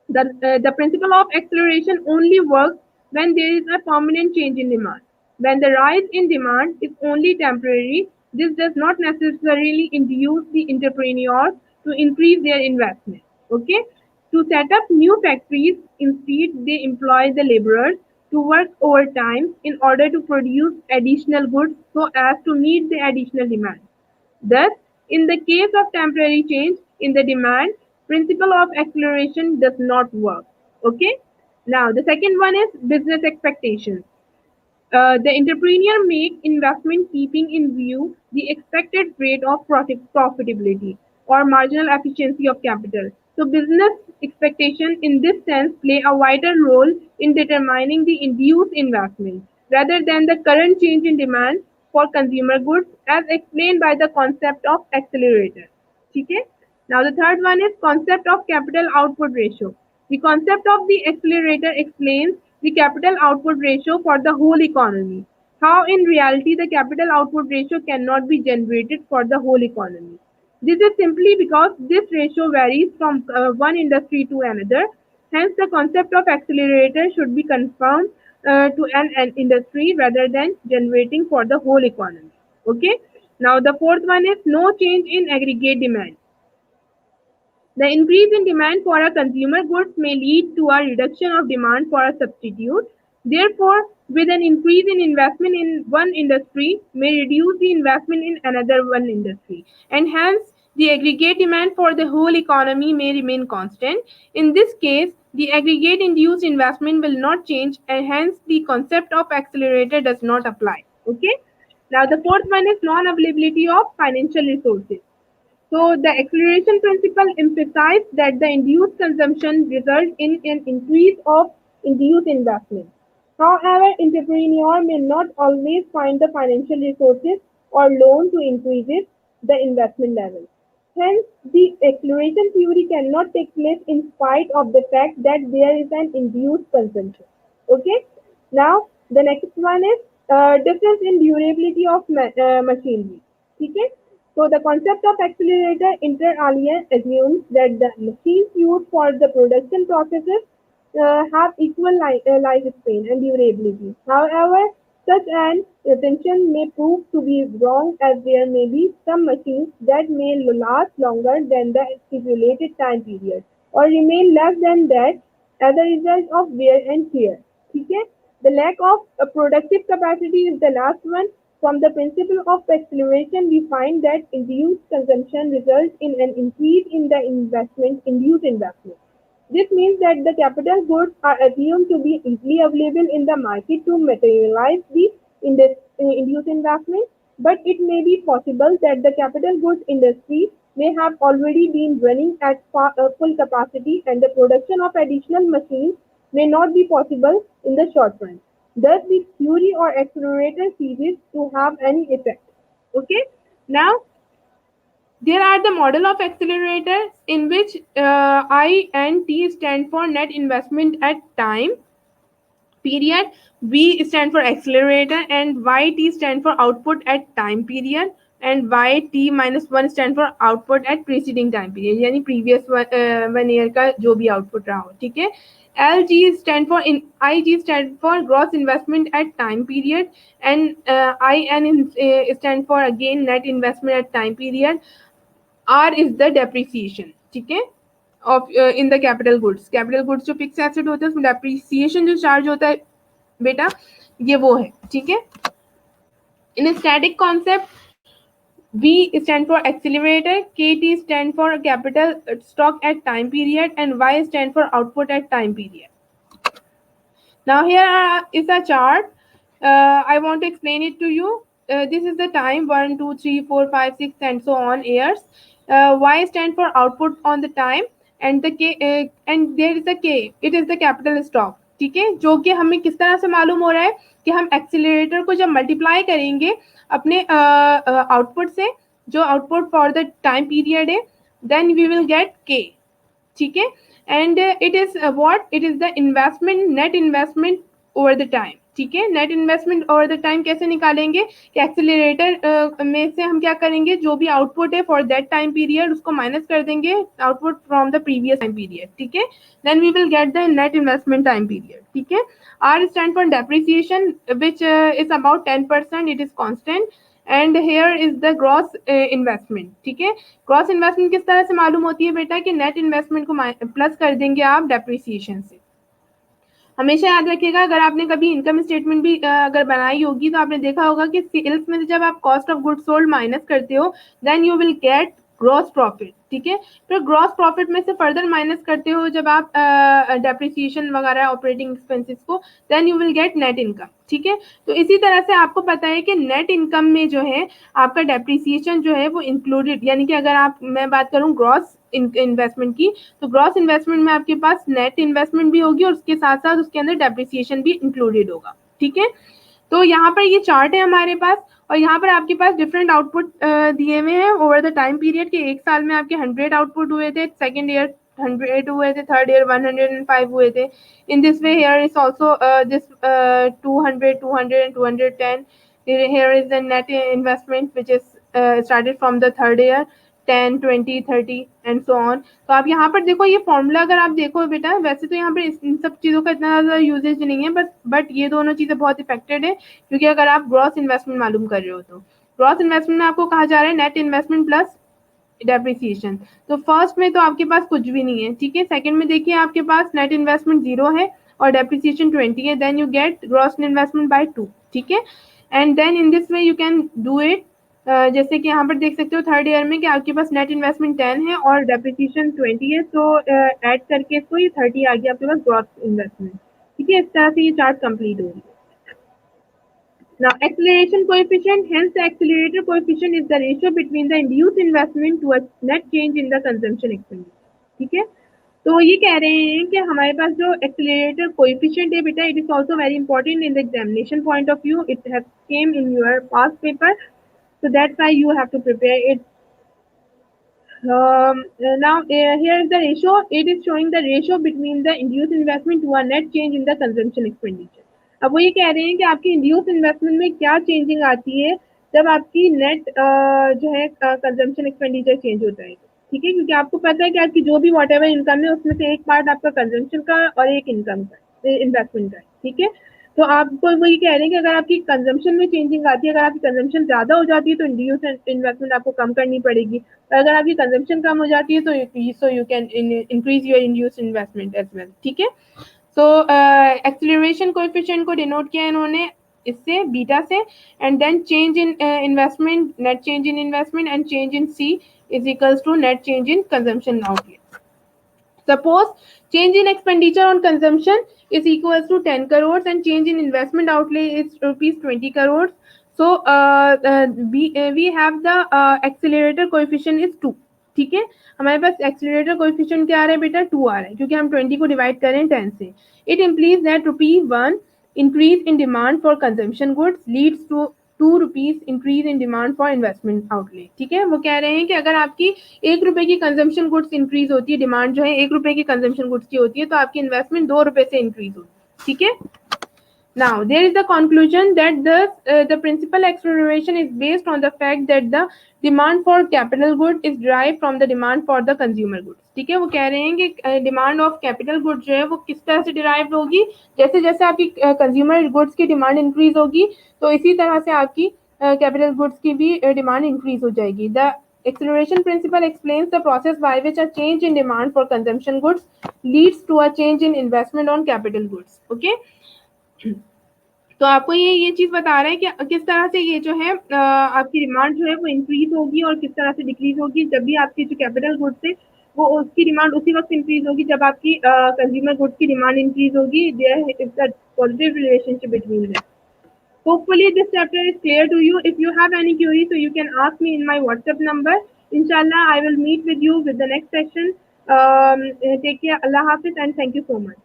The principle of acceleration only works when there is a permanent change in demand. When the rise in demand is only temporary, this does not necessarily induce the entrepreneurs to increase their investment. Okay? To set up new factories, instead they employ the laborers to work overtime in order to produce additional goods so as to meet the additional demand. Thus, in the case of temporary change in the demand, principle of acceleration does not work. Okay. Now, the second one is business expectations. The entrepreneur makes investment keeping in view the expected rate of profitability or marginal efficiency of capital. So, business expectation in this sense play a vital role in determining the induced investment rather than the current change in demand for consumer goods as explained by the concept of accelerator. Okay? Now, the third one is concept of capital output ratio. The concept of the accelerator explains the capital output ratio for the whole economy. How in reality the capital output ratio cannot be generated for the whole economy. This is simply because this ratio varies from one industry to another. Hence, the concept of accelerator should be confined to an industry rather than generating for the whole economy. Okay. Now, the fourth one is no change in aggregate demand. The increase in demand for a consumer goods may lead to a reduction of demand for a substitute. Therefore, with an increase in investment in one industry may reduce the investment in another one industry, and hence the aggregate demand for the whole economy may remain constant. In this case, the aggregate induced investment will not change, and hence the concept of accelerator does not apply. Okay. Now, the fourth one is non-availability of financial resources. So the acceleration principle emphasizes that the induced consumption results in an increase of induced investment. However, entrepreneur may not always find the financial resources or loan to increase the investment level. Hence, the acceleration theory cannot take place in spite of the fact that there is an induced consumption. Okay. Now, the next one is difference in durability of machinery. Okay. So the concept of accelerator inter alia assumes that the machines used for the production processes have equal lifespan and durability. However, such an assumption may prove to be wrong as there may be some machines that may last longer than the stipulated time period or remain less than that as a result of wear and tear. Okay? The lack of productive capacity is the last one. From the principle of acceleration, we find that induced consumption results in an increase in the induced investment. This means that the capital goods are assumed to be easily available in the market to materialize the induced investment, but it may be possible that the capital goods industry may have already been running at full capacity and the production of additional machines may not be possible in the short run. Thus, the theory or accelerator ceases to have any effect. Okay. Now, there are the model of accelerators in which I and T stand for net investment at time period, V stand for accelerator, and YT stand for output at time period, and YT minus 1 stand for output at preceding time period, यानी previous one year का जो भी output रहा हो, ठीक है. LG stand for in IG stand for gross investment at time period, and IN stand for again net investment at time period. R is the depreciation, ठीक है, of in the capital goods जो फिक्स एसेट होता है उसमें डेप्रिसिएशन जो चार्ज होता है बेटा ये वो है, ठीक है. इन static concept V stand for accelerator, KT stand for capital stock at time period, and Y stand for output at time period. Now here is a chart. I want to explain it to you. This is the time 1, 2, 3, 4, 5, 6 and so on years. Y stand for output on the time, and the K and there is a K. It is the capital stock. ठीक है, जो कि हमें किस तरह से मालूम हो रहा है कि हम एक्सीलरेटर को जब मल्टीप्लाई करेंगे अपने आउटपुट से, जो output for the time period है, then we will get K. ठीक है. And it is what, it is the investment, net investment over the time. ठीक है, net investment over the time कैसे निकालेंगे कि एक्सीलरेटर में से हम क्या करेंगे, जो भी आउटपुट है फॉर दैट टाइम पीरियड उसको माइनस कर देंगे output from the previous time period. ठीक है, then we will get the net investment time period. ठीक है. R stand for depreciation which is about 10%, it is constant. And here is the gross investment. ठीक है, ग्रॉस इन्वेस्टमेंट किस तरह से मालूम होती है बेटा कि नेट इन्वेस्टमेंट को प्लस कर देंगे आप डेप्रिसिएशन से. हमेशा याद रखिएगा, अगर आपने कभी इनकम स्टेटमेंट भी अगर बनाई होगी तो आपने देखा होगा कि सेल्स में जब आप cost of goods sold minus करते हो then you will get gross profit. ठीक है, फिर ग्रॉस प्रॉफिट में से फर्दर माइनस करते हो जब आप डेप्रिसिएशन वगैरह ऑपरेटिंग एक्सपेंसेस को, then you will get net income. ठीक है, तो इसी तरह से आपको पता है कि नेट इनकम में जो है आपका डेप्रिसिएशन जो है वो इंक्लूडेड, यानी कि अगर आप मैं बात करूं ग्रॉस इन्वेस्टमेंट की, तो ग्रॉस इन्वेस्टमेंट में आपके पास नेट इन्वेस्टमेंट भी होगी और उसके साथ साथ उसके अंदर डेप्रिसिएशन भी इंक्लूडेड होगा. ठीक है, तो यहाँ पर ये चार्ट है हमारे पास, और यहाँ पर आपके पास डिफरेंट आउटपुट दिए हुए हैं ओवर द टाइम पीरियड के. एक साल में आपके 100 आउटपुट हुए थे, सेकेंड ईयर 100 हुए थे, थर्ड ईयर 105 हुए थे. इन this way here is also this 200, 200 and 210. Here is the net investment which is started from the third year, 10, 20, 30 and so on. तो आप यहाँ पर देखो ये फॉर्मूला अगर आप देखो बेटा, वैसे तो यहाँ पर इन सब चीज़ों का इतना ज़्यादा यूजेज नहीं है, बट ये दोनों चीज़ें बहुत इफेक्टेड है, क्योंकि अगर आप ग्रॉस इन्वेस्टमेंट मालूम कर रहे हो तो ग्रॉस इन्वेस्टमेंट में आपको कहा जा रहा है नेट इन्वेस्टमेंट प्लस डेप्रिसिएशन. तो फर्स्ट में तो आपके पास कुछ भी नहीं है. ठीक है, सेकंड में देखिए आपके पास नेट इन्वेस्टमेंट 0 है और डेप्रिसिएशन 20 है, then you get gross investment by 2. ठीक है, and then in this way you can do it. जैसे कि यहाँ पर देख सकते हो थर्ड ईयर में कि आपके पास नेट इन्वेस्टमेंट 10 है और डेप्रिसिएशन 20 है, तो ऐड करके इसको ये 30 आ गया आपके पास ग्रॉस इन्वेस्टमेंट. ठीक है, इस तरह से ये चार्ट कंप्लीट होगी. Now, acceleration coefficient, hence the accelerator coefficient is the ratio between the induced investment to a net change in the consumption expenditure. ठीक है, तो ये कह रहे हैं कि हमारे पास जो एक्सीलरेटर कोएफिशिएंट है बेटा, it is also very important in the examination point of view. It have came in your past paper, so that's why you have to prepare it. Now here is the ratio. It is showing the ratio between the induced investment to a net change in the consumption expenditure. अब वो ये कह रहे हैं कि आपकी इंड्यूस इन्वेस्टमेंट में क्या चेंजिंग आती है जब आपकी नेट जो है कंजम्पशन एक्सपेंडिचर चेंज होता है. ठीक है, क्योंकि आपको पता है कि आपकी जो भी वॉट एवर इनकम है उसमें से एक पार्ट आपका कंजम्पशन का और एक इनकम का, इन्वेस्टमेंट का. ठीक है, तो आपको वो ये कह रहे हैं कि अगर आपकी कंजम्पशन में चेंजिंग आती है, अगर आपकी कंजम्पशन ज़्यादा हो जाती है तो इंड्यूस इन्वेस्टमेंट आपको कम करनी पड़ेगी, और अगर आपकी कंजम्पशन कम हो जाती है तो you can increase your induce investment as well. ठीक है, तो एक्सीलरेशन कोएफिशिएंट को डिनोट किया इन्होंने इससे बीटा से, and then change in investment, net change in investment and change in C is equals to net change in consumption outlay. Suppose change in expenditure on consumption is equals to 10 crores and change in investment outlay is rupees 20 crores. So we have the accelerator coefficient is 2. ठीक है, हमारे पास एक्सीलरेटर कोएफिशिएंट क्या आ रहा है बेटा, 2 आ रहा है, क्योंकि हम 20 को डिवाइड कर रहे हैं 10 से। It implies that ₹1 increase in demand for consumption goods leads to ₹2 increase in demand for investment outlay। ठीक है, वो कह रहे हैं कि अगर आपकी ₹1 की कंजम्पशन गुड्स इंक्रीज होती है, डिमांड जो है ₹1 की कंजम्पशन गुड्स की होती है, तो आपकी इन्वेस्टमेंट ₹2 से इंक्रीज होगी। ठीक है, now, there is the conclusion that the principal acceleration is based on the fact that the demand for capital good is derived from the demand for the consumer goods। ठीक है, वो कह रहे हैं कि डिमांड ऑफ कैपिटल गुड जो है वो किस तरह से डिराइव होगी, जैसे जैसे आपकी कंज्यूमर गुड्स की डिमांड इंक्रीज होगी, तो इसी तरह से आपकी कैपिटल गुड्स की भी डिमांड इंक्रीज हो जाएगी। The acceleration principle explains the process by which a change in demand for consumption goods leads to a change in investment on capital goods। okay, तो आपको ये चीज बता रहा है कि किस तरह से ये जो है आपकी डिमांड जो है वो इंक्रीज होगी और किस तरह से डिक्रीज होगी। जब भी आपकी जो कैपिटल गुड्स है वो उसकी डिमांड उसी वक्त इंक्रीज होगी जब आपकी कंज्यूमर गुड्स की डिमांड इंक्रीज होगी। There is a positive relationship between them. Hopefully this chapter is clear to you. If you have any queries, so you can ask me in my WhatsApp number. Inshallah, I will meet with you with the next section. Take care. Allah Hafiz and thank you so much.